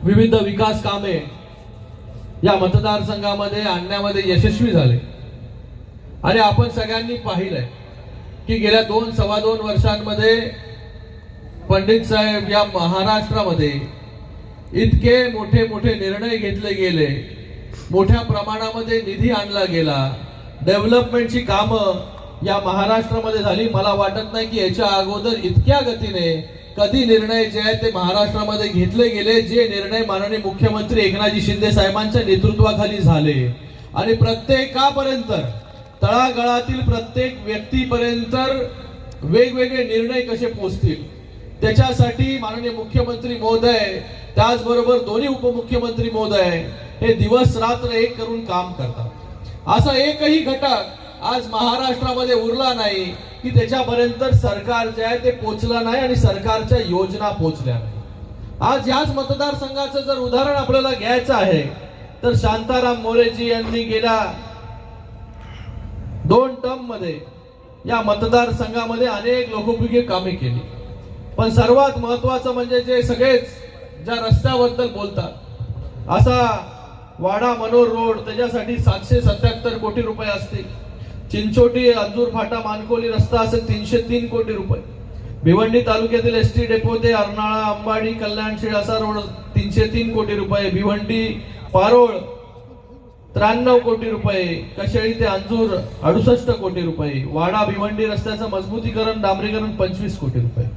विविध विकास कामे या मतदारसंघामध्ये आणण्यामध्ये यशस्वी झाले. आणि आपण सगळ्यांनी पाहिलंय की गेल्या 2-2.25 वर्षांमध्ये पंडित साहेब या महाराष्ट्रामध्ये इतके मोठे मोठे निर्णय घेतले गेले, मोठ्या प्रमाणामध्ये निधी आणला गेला, डेव्हलपमेंटची कामं या महाराष्ट्रामध्ये झाली. मला वाटत नाही की याच्या अगोदर इतक्या गतीने कधी निर्णय जे आहेत ते महाराष्ट्रामध्ये घेतले गेले, जे निर्णय माननीय मुख्यमंत्री एकनाथजी शिंदे साहेबांच्या नेतृत्वाखाली झाले. आणि प्रत्येकापर्यंत, तळागाळातील प्रत्येक व्यक्तीपर्यंत वेगवेगळे निर्णय कसे पोहोचतील त्याच्यासाठी माननीय मुख्यमंत्री महोदय, त्याचबरोबर दोन्ही उपमुख्यमंत्री महोदय हे दिवस रात्र एक करून काम करतात. असा एकही घटक आज महाराष्ट्रामध्ये उरला नाही की त्याच्यापर्यंत सरकार जे आहे ते पोचला नाही आणि सरकारच्या योजना पोचल्या नाही. आज याच मतदारसंघाचं जर उदाहरण आपल्याला घ्यायचं आहे तर शांताराम मोरेजी यांनी गेल्या 2 टर्म मध्ये या मतदारसंघामध्ये अनेक लोकोपयोगी कामे केली. पण सर्वात महत्वाचं म्हणजे जे सगळेच ज्या रस्त्याबद्दल बोलतात, असा वाडा मनोर रोड, त्याच्यासाठी 777 कोटी रुपये असतील. चिंचोटी अंजूर फाटा मानकोली रस्ता असेल 303 कोटी रुपये. भिवंडी तालुक्यातील एसटी डेपो ते अर्नाळा अंबाडी कल्याण शिळासा रोड 303 कोटी रुपये. भिवंडी पारोळ 93 कोटी रुपये. कशेळी ते अंजूर 68 कोटी रुपये. वाडा भिवंडी रस्त्याचं मजबूतीकरण डांबरीकरण 25 कोटी रुपये.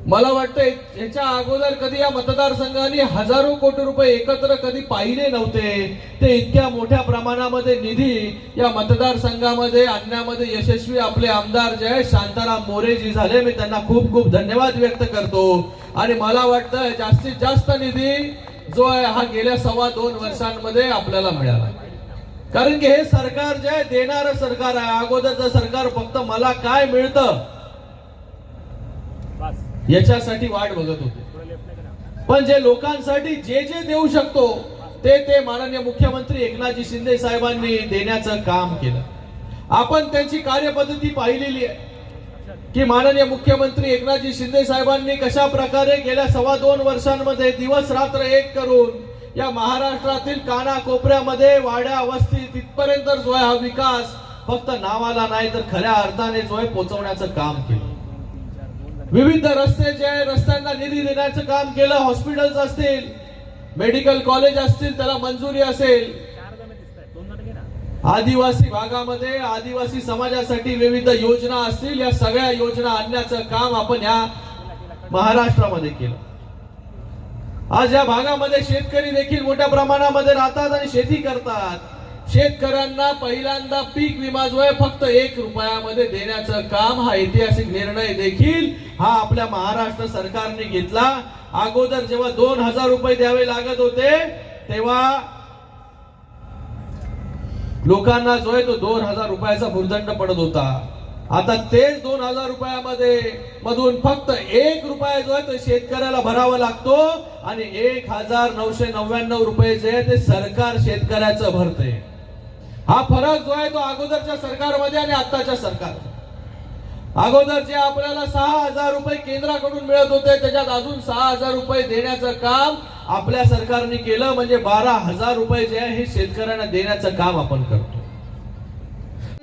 मला वाटतं याच्या अगोदर कधी या मतदारसंघाने हजारो कोटी रुपये एकत्र कधी पाहिले नव्हते. ते इतक्या मोठ्या प्रमाणामध्ये निधी या मतदारसंघामध्ये आणण्यामध्ये यशस्वी आपले आमदार जे आहे शांताराम मोरेजी झाले. मी त्यांना खूप खूप धन्यवाद व्यक्त करतो. आणि मला वाटतं जास्तीत जास्त निधी जो आहे हा गेल्या 2.25 वर्षांमध्ये आपल्याला मिळाला. कारण की हे सरकार जे आहे देणारं सरकार आहे. अगोदरचं सरकार फक्त मला काय मिळतं याच्यासाठी वाट बघत होते. पण जे लोकांसाठी जे जे देऊ शकतो ते माननीय मुख्यमंत्री एकनाथजी शिंदे साहेबांनी देण्याचं काम केलं. आपण त्यांची कार्यपद्धती पाहिलेली आहे की माननीय मुख्यमंत्री एकनाथजी शिंदे साहेबांनी कशा प्रकारे गेल्या 2.25 वर्षांमध्ये दिवस रात्र एक करून या महाराष्ट्रातील कानाकोपऱ्यामध्ये वाड्या वस्ती तिथपर्यंत जो आहे हा विकास फक्त नावाला नाही तर खऱ्या अर्थाने जो आहे पोहोचवण्याचं काम केलं. विविध रस्ते जे आहे रस्त्यांना निधी देण्याचं काम केलं. हॉस्पिटल्स असतील, मेडिकल कॉलेज असतील त्याला मंजुरी असेल. आदिवासी भागामध्ये आदिवासी समाजासाठी विविध योजना असतील, या सगळ्या योजना आणण्याचं काम आपण या महाराष्ट्रामध्ये केलं. आज या भागामध्ये शेतकरी देखील मोठ्या प्रमाणामध्ये राहतात आणि शेती करतात. शेतकऱ्यांना पहिल्यांदा पीक विमा जो आहे फक्त 1 रुपयामध्ये देण्याचं काम हा ऐतिहासिक निर्णय देखील हा आपल्या महाराष्ट्र सरकारने घेतला. अगोदर जेव्हा 2,000 रुपये द्यावे लागत होते तेव्हा लोकांना जो आहे तो 2,000 रुपयाचा भुर्दंड पडत होता. आता तेच 2,000 रुपयामध्ये मधून फक्त 1 रुपया जो आहे तो शेतकऱ्याला भरावा लागतो आणि 1,999 रुपये जे आहे ते सरकार शेतकऱ्याचं भरते. हा फरक जो आहे तो अगोदरच्या सरकारमध्ये आणि आताच्या सरकार. अगोदर जे आपल्याला 6,000 रुपये केंद्राकडून मिळत होते त्याच्यात अजून 6,000 रुपये देण्याचं काम आपल्या सरकारने केलं. म्हणजे 12,000 रुपये जे आहे हे शेतकऱ्यांना देण्याचं काम आपण करतो.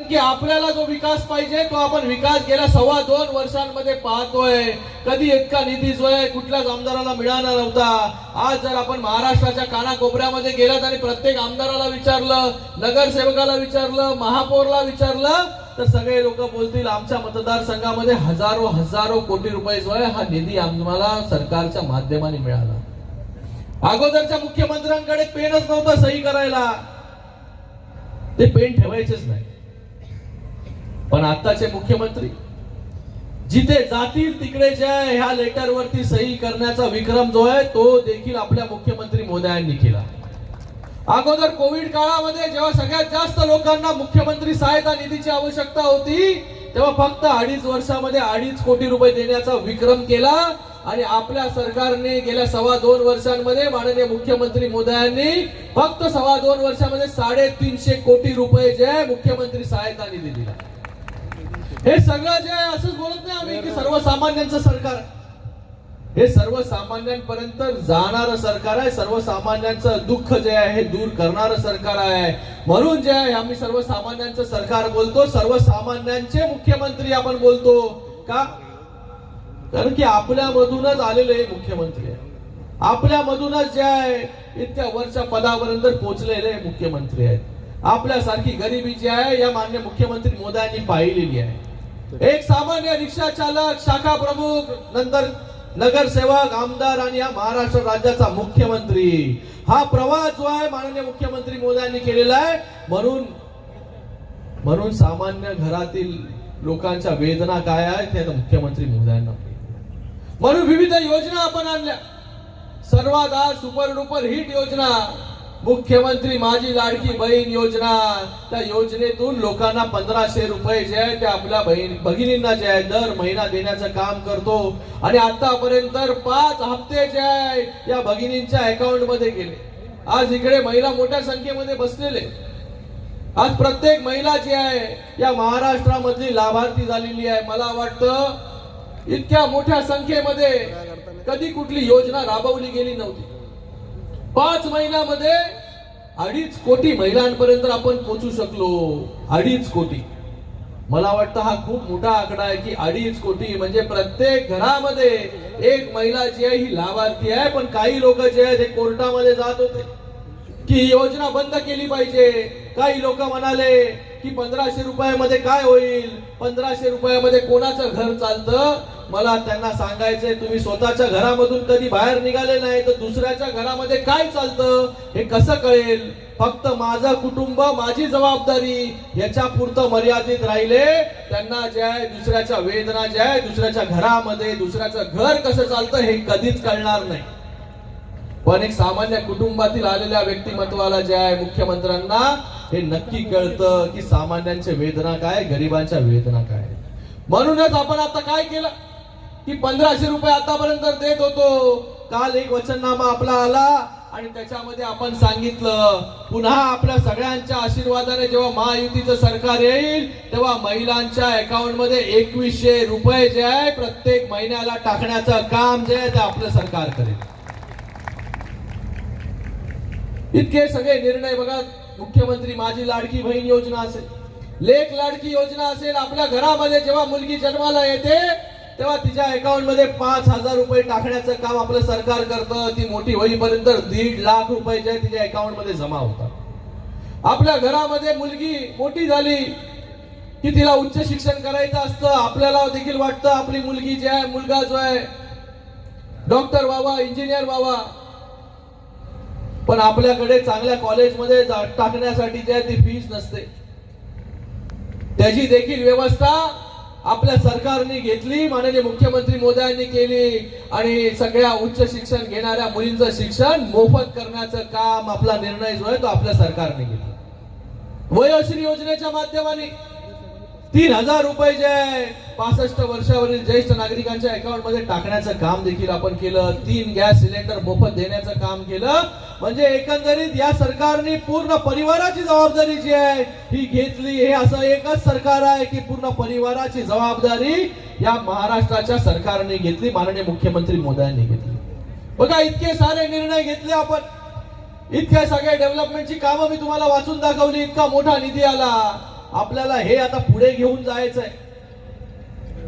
की आपल्याला जो विकास पाहिजे तो आपण विकास गेल्या 2.25 वर्षांमध्ये पाहतोय. कधी इतका निधी जो आहे कुठल्याच आमदाराला मिळाला नव्हता. आज जर आपण महाराष्ट्राच्या कानाकोपऱ्यामध्ये गेलात आणि प्रत्येक आमदाराला विचारलं, नगरसेवकाला विचारलं, महापौरला विचारलं तर सगळे लोक बोलतील आमच्या मतदारसंघामध्ये हजारो कोटी रुपये जो आहे हा निधी आम्हाला सरकारच्या माध्यमाने मिळाला. अगोदरच्या मुख्यमंत्र्यांकडे पेनच नव्हतं सही करायला, ते पेन ठेवायचेच नाही. पण आताचे मुख्यमंत्री जिथे जातील तिकडे जे आहे ह्या लेटर वरती सही करण्याचा विक्रम जो आहे तो देखील आपल्या मुख्यमंत्री मोदयांनी केला. अगोदर कोविड काळामध्ये जेव्हा सगळ्यात जास्त लोकांना मुख्यमंत्री सहायता निधीची आवश्यकता होती तेव्हा फक्त 2.5 वर्षामध्ये 2.5 कोटी रुपये देण्याचा विक्रम केला. आणि आपल्या सरकारने गेल्या 2.25 वर्षांमध्ये माननीय मुख्यमंत्री मोदयांनी फक्त 2.25 वर्षामध्ये 350 कोटी रुपये जे आहे मुख्यमंत्री सहायता निधी दिला. हे सगळं जे आहे असंच बोलत नाही आम्ही की सर्वसामान्यांचं सरकार आहे. हे सर्वसामान्यांपर्यंत जाणारं सरकार आहे. सर्वसामान्यांचं दुःख जे आहे हे दूर करणारं सरकार आहे. म्हणून जे आहे आम्ही सर्वसामान्यांचं सरकार बोलतो, सर्वसामान्यांचे मुख्यमंत्री आपण बोलतो. का? कारण की आपल्यामधूनच आलेले मुख्यमंत्री आहे. आपल्यामधूनच जे आहे इतक्या वरच्या पदापर्यंत पोहोचलेले मुख्यमंत्री आहेत. आपल्यासारखी गरिबी जी आहे या माननीय मुख्यमंत्री मोदयांनी पाहिलेली आहे. एक सामान्य रिक्षा चालक, शाखा प्रमुख, नंतर नगरसेवक, आमदार आणि या महाराष्ट्र राज्याचा मुख्यमंत्री हा प्रवास जो आहे माननीय मुख्यमंत्री मोदयांनी केलेला आहे. म्हणून सामान्य घरातील लोकांच्या वेदना काय आहेत हे मुख्यमंत्री मोदयांना. म्हणून विविध योजना आपण आणल्या. सर्वात आज सुपर डुपर हिट योजना मुख्यमंत्री माझी लाडकी बहीण योजना. त्या योजनेतून लोकांना 1,500 रुपये जे आहे ते आपल्या भगिनींना जे आहे दर महिना देण्याचं काम करतो. आणि आतापर्यंत 5 हप्ते जे आहे या भगिनींच्या अकाउंट मध्ये गेले. आज इकडे महिला मोठ्या संख्येमध्ये बसलेले. आज प्रत्येक महिला जी आहे या महाराष्ट्रामधली लाभार्थी झालेली आहे. मला वाटतं इतक्या मोठ्या संख्येमध्ये कधी कुठली योजना राबवली गेली नव्हती. 5 महिन्यामध्ये 2.5 कोटी महिलांपर्यंत आपण पोहोचू शकलो. 2.5 कोटी. मला वाटतं हा खूप मोठा आकडा आहे की 2.5 कोटी म्हणजे प्रत्येक घरामध्ये एक महिला जी आहे ही लाभार्थी आहे. पण काही लोक जे आहे ते कोर्टामध्ये जात होते की योजना बंद केली पाहिजे. काही लोक म्हणाले की 1500 रुपयामध्ये काय होईल, 1500 रुपयामध्ये कोणाचं घर चालतं. मला त्यांना सांगायचंय, तुम्ही स्वतःच्या घरामधून कधी बाहेर निघाले नाही तर दुसऱ्याच्या घरामध्ये काय चालतं हे कसं कळेल. फक्त माझं कुटुंब, माझी जबाबदारी याच्या पुरतं मर्यादित राहिले. त्यांना जे आहे दुसऱ्याच्या वेदना, जे आहे दुसऱ्याच्या घरामध्ये दुसऱ्याचं घर कसं चालतं हे कधीच कळणार नाही. पण एक सामान्य कुटुंबातील आलेल्या व्यक्तिमत्वाला जे आहे मुख्यमंत्र्यांना हे नक्की कळतं की सामान्यांच्या वेदना काय, गरिबांच्या वेदना काय. म्हणूनच आपण आता काय केलं की 1500 रुपये आतापर्यंत देत होतो. काल एक वचननामा आपला आला आणि त्याच्यामध्ये आपण सांगितलं पुन्हा आपल्या सगळ्यांच्या आशीर्वादाने जेव्हा महायुतीचं सरकार येईल तेव्हा महिलांच्या अकाउंट मध्ये 2100 रुपये जे आहे प्रत्येक महिन्याला टाकण्याचं काम जे आहे ते आपलं सरकार करेल. इतके सगळे निर्णय बघा. मुख्यमंत्री माझी लाडकी बहीण योजना असेल, लेक लाडकी योजना असेल, आपल्या घरामध्ये जेव्हा मुलगी जन्माला येते तेव्हा तिच्या अकाउंट मध्ये 5000 रुपये टाकण्याचं काम आपलं सरकार करतं. ती मोठी होईपर्यंत 1.5 लाख रुपये जे तिच्या अकाउंट मध्ये जमा होतात. आपल्या घरामध्ये मुलगी मोठी झाली की तिला उच्च शिक्षण करायचं असतं. आपल्याला देखील वाटतं आपली मुलगी जी आहे, मुलगा जो आहे डॉक्टर व्हावा, इंजिनियर व्हावा. पण आपल्याकडे चांगल्या कॉलेजमध्ये टाकण्यासाठी जे आहे ती फीस नसते. त्याची देखील व्यवस्था आपल्या सरकारने घेतली, माननीय मुख्यमंत्री मोदयांनी केली आणि सगळ्या उच्च शिक्षण घेणाऱ्या मुलींचं शिक्षण मोफत करण्याचं काम, आपला निर्णय जो आहे तो आपल्या सरकारने घेतला. वयोश्री योजनेच्या माध्यमाने 3000 रुपये जे आहे 65 वर्षावरील ज्येष्ठ नागरिकांच्या अकाउंट मध्ये टाकण्याचं काम देखील आपण केलं. 3 गॅस सिलेंडर मोफत देण्याचं काम केलं. म्हणजे एकंदरीत या सरकारने पूर्ण परिवाराची जबाबदारी जी आहे ही घेतली. हे असं एकच सरकार आहे की पूर्ण परिवाराची जबाबदारी या महाराष्ट्राच्या सरकारने घेतली, माननीय मुख्यमंत्री मोदयांनी घेतली. बघा इतके सारे निर्णय घेतले आपण, इतके सगळे डेव्हलपमेंटची कामं मी तुम्हाला वाचून दाखवली. इतका मोठा निधी आला. आपल्याला हे आता पुढे घेऊन जायचंय.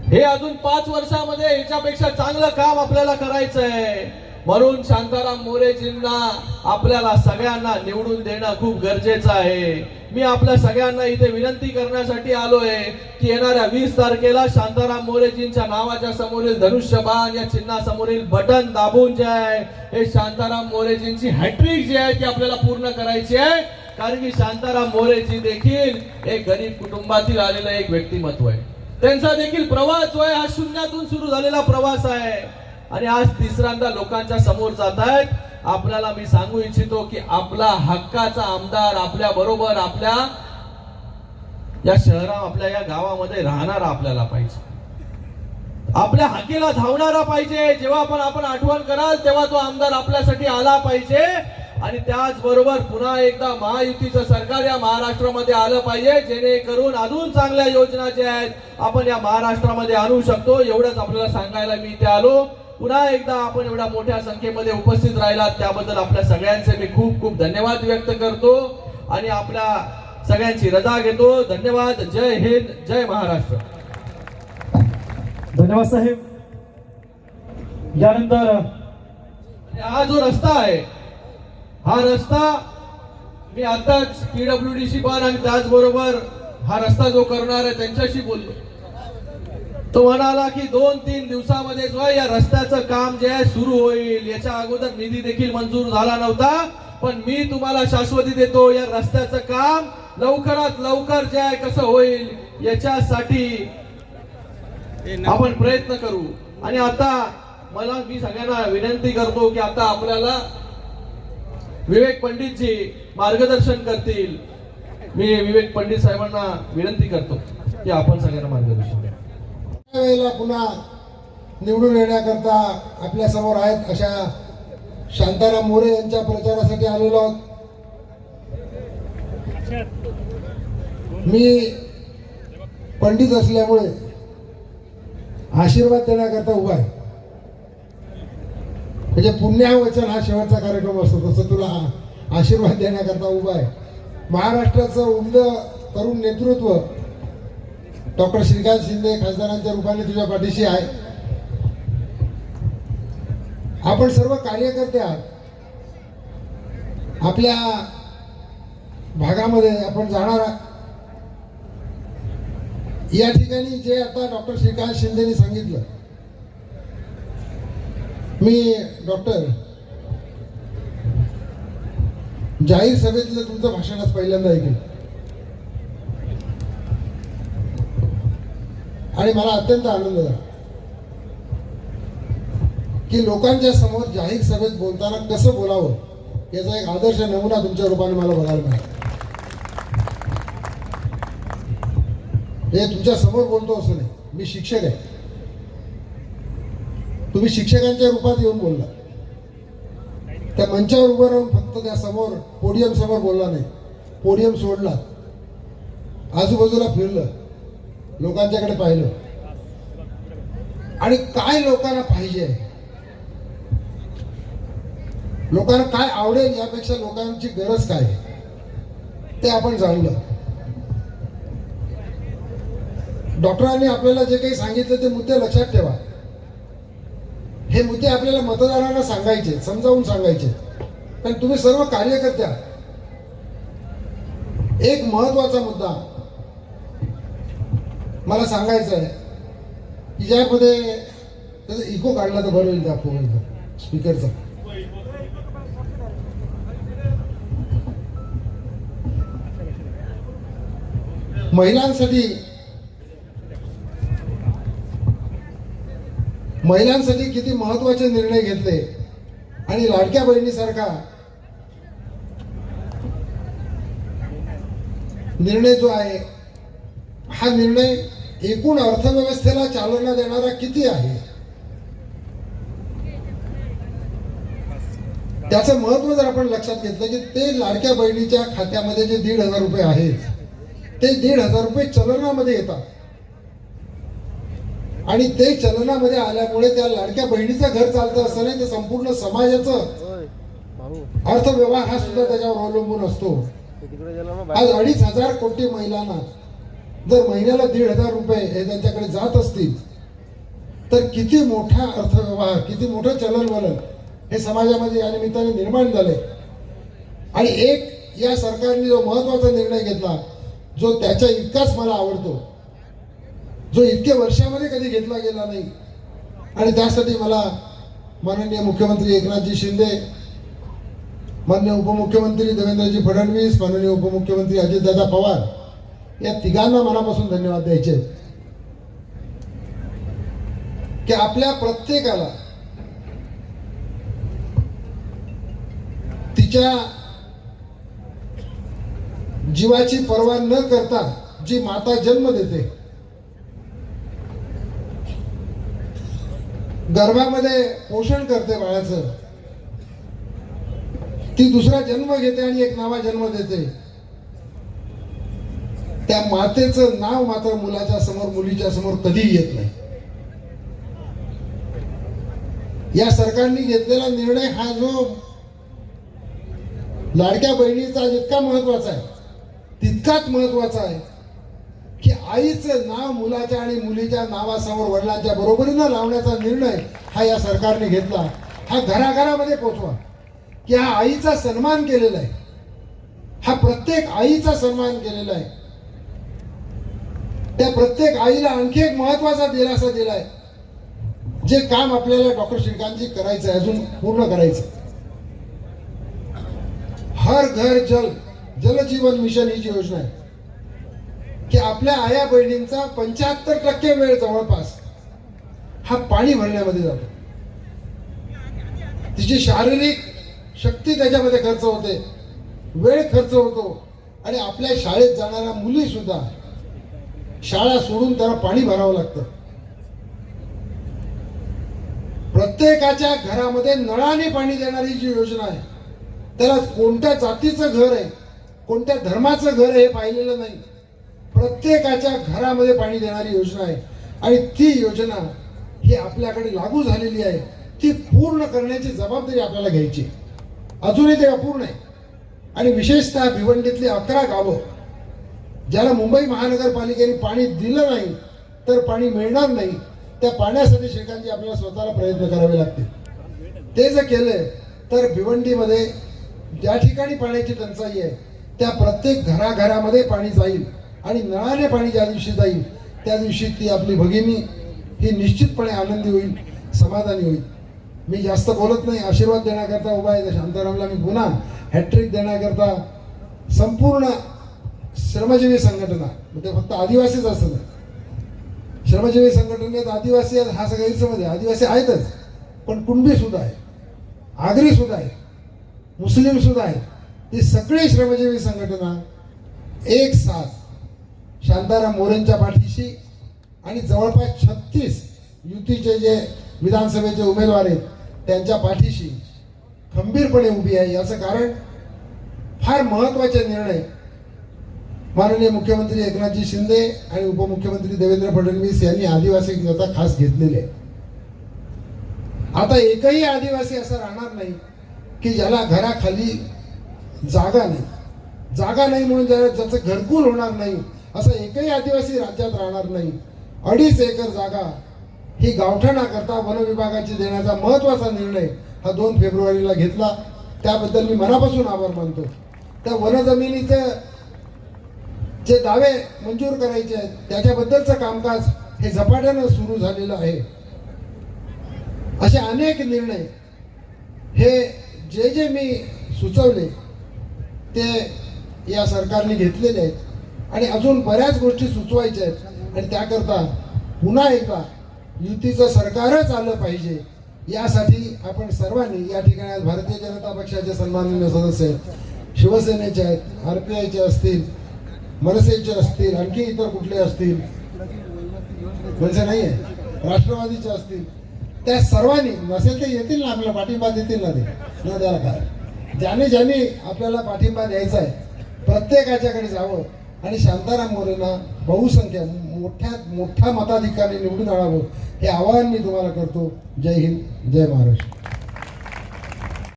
हे अजून 5 वर्षामध्ये याच्यापेक्षा चांगलं काम आपल्याला करायचंय. म्हणून शांताराम मोरेजींना आपल्याला सगळ्यांना निवडून देणं खूप गरजेचं आहे. मी आपल्या सगळ्यांना इथे विनंती करण्यासाठी आलोय की येणाऱ्या 20 तारखेला शांताराम मोरेजींच्या नावाच्या समोरील धनुष्यबाण या चिन्हासमोरील बटन दाबून जे आहे हे शांताराम मोरेजींची हॅट्रिक जी आहे ती आपल्याला पूर्ण करायची आहे. कारण की शांताराम मोरेजी देखील एक गरीब कुटुंबातील आलेलं एक व्यक्तिमत्व आहे. त्यांचा देखील प्रवास जो आहे हा शून्यातून सुरू झालेला प्रवास आहे आणि आज तिसऱ्यांदा लोकांच्या समोर जात आहेत. आपल्याला मी सांगू इच्छितो की आपला हक्काचा आमदार आपल्या बरोबर आपल्या या शहरात, आपल्या या गावामध्ये राहणारा आपल्याला पाहिजे, आपल्या हाकेला धावणारा पाहिजे. जेव्हा पण आपण आठवण कराल तेव्हा तो आमदार आपल्यासाठी आला पाहिजे. आणि त्याचबरोबर पुन्हा एकदा महायुतीचं सरकार या महाराष्ट्रामध्ये आलं पाहिजे, जेणेकरून अजून चांगल्या योजना ज्या आहेत आपण या महाराष्ट्रामध्ये आणू शकतो. एवढंच आपल्याला सांगायला मी इथे आलो. पुन्हा एकदा आपण एवढ्या मोठ्या संख्येमध्ये उपस्थित राहिलात त्याबद्दल आपल्या सगळ्यांचे मी खूप खूप धन्यवाद व्यक्त करतो आणि आपल्या सगळ्यांची रजा घेतो. धन्यवाद. जय हिंद, जय महाराष्ट्र. धन्यवाद साहेब. यानंतर हा जो रस्ता आहे, हा रस्ता मी आताच PWDशी पण आणि त्याचबरोबर हा रस्ता जो करणार आहे त्यांच्याशी बोललो. तो म्हणाला की 2-3 दिवसामध्ये जो आहे या रस्त्याचं काम जे आहे सुरू होईल. याच्या अगोदर निधी देखील मंजूर झाला नव्हता, पण मी तुम्हाला शाश्वती देतो या रस्त्याचं काम लवकरात लवकर जे आहे कसं होईल याच्यासाठी आपण प्रयत्न करू. आणि आता मी सगळ्यांना विनंती करतो की आता आपल्याला विवेक पंडितजी मार्गदर्शन करतील. मी विवेक पंडित साहेबांना विनंती करतो की आपण सगळ्यांना मार्गदर्शन द्या. वेळेला पुन्हा निवडून येण्याकरता आपल्या समोर आहेत अशा शांताराम मोरे यांच्या प्रचारासाठी आलेलो आहोत. मी पंडित असल्यामुळे आशीर्वाद देण्याकरता उभा आहे. म्हणजे पुण्यावचन हा शेवटचा कार्यक्रम असतो तसं तुला आशीर्वाद देण्याकरता उभा आहे. महाराष्ट्राचं उमदं तरुण नेतृत्व डॉक्टर श्रीकांत शिंदे खासदारांच्या रूपाने तुझ्या पाठीशी आहे. आपण सर्व कार्यकर्ते आहात. आपल्या भागामध्ये आपण जाणार या ठिकाणी जे आता डॉक्टर श्रीकांत शिंदेनी सांगितलं, मी डॉक्टर जाहीर सभेतलं तुमचं भाषणच पहिल्यांदा ऐकलं आणि मला अत्यंत आनंद झाला की लोकांच्या समोर जाहीर सभेत बोलताना कसं बोलावं याचा एक आदर्श नमुना तुमच्या रूपाने मला बघायला मिळाला. हे तुमच्या समोर बोलतो असं नाही, मी शिक्षक आहे, तुम्ही शिक्षकांच्या रूपात येऊन बोलला, त्या मंचावर उभं राहून फक्त त्या समोर पोडियम समोर बोलला नाही, पोडियम सोडला, आजूबाजूला फिरलं, लोकांच्याकडे पाहिलं आणि काय लोकांना पाहिजे, लोकांना काय आवडेल यापेक्षा लोकांची गरज काय ते आपण जाणलं. डॉक्टरांनी आपल्याला जे काही सांगितलं ते मुद्दे लक्षात ठेवा. हे मुद्दे आपल्याला मतदारांना सांगायचे, समजावून सांगायचे, कारण तुम्ही सर्व कार्यकर्त्या. एक महत्वाचा मुद्दा मला सांगायचा आहे की ज्यामध्ये त्याचा इको काढला तर बरं होईल त्या फोनचा स्पीकरचा. महिलांसाठी किती महत्वाचे निर्णय घेतले आणि लाडक्या बहिणीसारखा निर्णय जो आहे हा निर्णय एकूण अर्थव्यवस्थेला चालना देणारा किती आहे त्याचं महत्व जर आपण लक्षात घेतलं की ते लाडक्या बहिणीच्या खात्यामध्ये जे 1,500 रुपये आहेत ते 1,500 रुपये चलनामध्ये येतात आणि ते चलनामध्ये आल्यामुळे त्या लाडक्या बहिणीचं घर चालतं असं नाही, तर संपूर्ण समाजाचं अर्थव्यवहार हा सुद्धा त्याच्यावर अवलंबून असतो. आज 2,500 कोटी महिलांना जर महिन्याला 1,500 रुपये हे त्यांच्याकडे जात असतील तर किती मोठा अर्थव्यवहार, किती मोठं चलनवलन हे समाजामध्ये या निमित्ताने निर्माण झाले. आणि एक या सरकारने जो महत्वाचा निर्णय घेतला जो त्याच्या इतकाच मला आवडतो, जो इतक्या वर्षामध्ये कधी घेतला गेला नाही, आणि त्यासाठी मला माननीय मुख्यमंत्री एकनाथजी शिंदे, माननीय उपमुख्यमंत्री देवेंद्रजी फडणवीस, माननीय उपमुख्यमंत्री अजितदादा पवार या तिघांना मनापासून धन्यवाद द्यायचे की आपल्या प्रत्येकाला तिच्या जीवाची पर्वा न करता जी माता जन्म देते, गर्भामध्ये पोषण करते बाळाचं, ती दुसरा जन्म घेते आणि एक नवा जन्म देते, त्या मातेचं नाव मात्र मुलाच्या समोर, मुलीच्या समोर कधीही येत नाही. या सरकारने घेतलेला निर्णय हा जो लाडक्या बहिणीचा जितका महत्वाचा आहे तितकाच महत्वाचा आहे की आईचं नाव मुलाच्या आणि मुलीच्या नावासमोर वडिलांच्या बरोबरीनं लावण्याचा निर्णय हा या सरकारने घेतला. हा घराघरामध्ये पोचवा की हा आईचा सन्मान केलेला आहे, हा प्रत्येक आईचा सन्मान केलेला आहे. त्या प्रत्येक आईला आणखी एक महत्वाचा दिलासा दिलाय, जे काम आपल्याला डॉक्टर श्रीकांतजी करायचं आहे, अजून पूर्ण करायचं. हर घर जल, जल जीवन मिशन ही जी योजना आहे की आपल्या आया बहिणींचा 75% वेळ जवळपास हा पाणी भरण्यामध्ये जातो. तिची शारीरिक शक्ती त्याच्यामध्ये खर्च होते, वेळ खर्च होतो, आणि आपल्या शाळेत जाणाऱ्या मुली सुद्धा शाळा सोडून त्याला पाणी भरावं लागतं. प्रत्येकाच्या घरामध्ये नळाने पाणी देणारी जी योजना आहे, त्याला कोणत्या जातीचं घर आहे, कोणत्या धर्माचं घर आहे हे पाहिलेलं नाही, प्रत्येकाच्या घरामध्ये पाणी देणारी योजना आहे. आणि ती योजना ही आपल्याकडे लागू झालेली आहे, ती पूर्ण करण्याची जबाबदारी आपल्याला घ्यायची. अजूनही ते अपूर्ण आहे. आणि विशेषतः भिवंडीतली 11 गावं ज्याला मुंबई महानगरपालिकेने पाणी दिलं नाही तर पाणी मिळणार नाही, त्या पाण्यासाठी श्रीकांतजी आपल्याला स्वतःला प्रयत्न करावे लागतील. ते जर केले तर भिवंडीमध्ये ज्या ठिकाणी पाण्याची टंचाई आहे त्या प्रत्येक घराघरामध्ये पाणी जाईल, आणि नळाने पाणी ज्या दिवशी जाईल त्या दिवशी ती आपली भगिनी ही निश्चितपणे आनंदी होईल, समाधानी होईल. मी जास्त बोलत नाही, आशीर्वाद देण्याकरता उभा आहे. शांतारामला मी पुन्हा हॅट्रिक देण्याकरता संपूर्ण श्रमजीवी संघटना, म्हणजे फक्त आदिवासीच असं नाही, श्रमजीवी संघटनेत आदिवासी आहेत हा सगळा गैरसमज आहे. आदिवासी आहेतच, पण कुणबी सुद्धा आहे, आगरी सुद्धा आहे, मुस्लिम सुद्धा आहे. ही सगळी श्रमजीवी संघटना एक साथ शांताराम मोरेंच्या पाठीशी आणि जवळपास 36 युतीचे जे विधानसभेचे उमेदवार आहेत त्यांच्या पाठीशी खंबीरपणे उभी आहे. याचं कारण फार महत्त्वाचे निर्णय माननीय मुख्यमंत्री एकनाथजी शिंदे आणि उपमुख्यमंत्री देवेंद्र फडणवीस यांनी आदिवासींकरता खास घेतलेले आहे. आता एकही आदिवासी असा राहणार नाही की ज्याला घराखाली जागा नाही, जागा नाही म्हणून ज्याचं घरकुल होणार नाही, असं एकही आदिवासी राज्यात राहणार नाही. 2.5 एकर जागा ही गावठाणाकरता वन विभागाची देण्याचा महत्त्वाचा निर्णय हा 2 फेब्रुवारीला घेतला. त्याबद्दल मी मनापासून आभार मानतो. त्या वन जमिनीचं जे दावे मंजूर करायचे आहेत त्याच्याबद्दलचं कामकाज हे झपाट्यानं सुरू झालेलं आहे. असे अनेक निर्णय हे जे मी सुचवले ते या सरकारने घेतलेले आहेत आणि अजून बऱ्याच गोष्टी सुचवायच्या आहेत. आणि त्याकरता पुन्हा एकदा युतीचं सरकारच आलं पाहिजे यासाठी आपण सर्वांनी या ठिकाणी आज भारतीय जनता पक्षाचे सन्माननीय सदस्य आहेत, शिवसेनेचे आहेत, RPIचे असतील, मनसेचे असतील, आणखी इतर कुठले असतील, मनसे नाही आहे, राष्ट्रवादीचे असतील, त्या सर्वांनी नसेल ते येतील ना, आपल्याला पाठिंबा देतील ना, ते न द्यायला काय. ज्याने आपल्याला पाठिंबा द्यायचा आहे प्रत्येकाच्याकडे जावं आणि शांताराम मोरेंना बहुसंख्या मोठ्या मताधिकाने निवडून आणावं हे आवाहन मी तुम्हाला करतो. जय हिंद, जय महाराष्ट्र.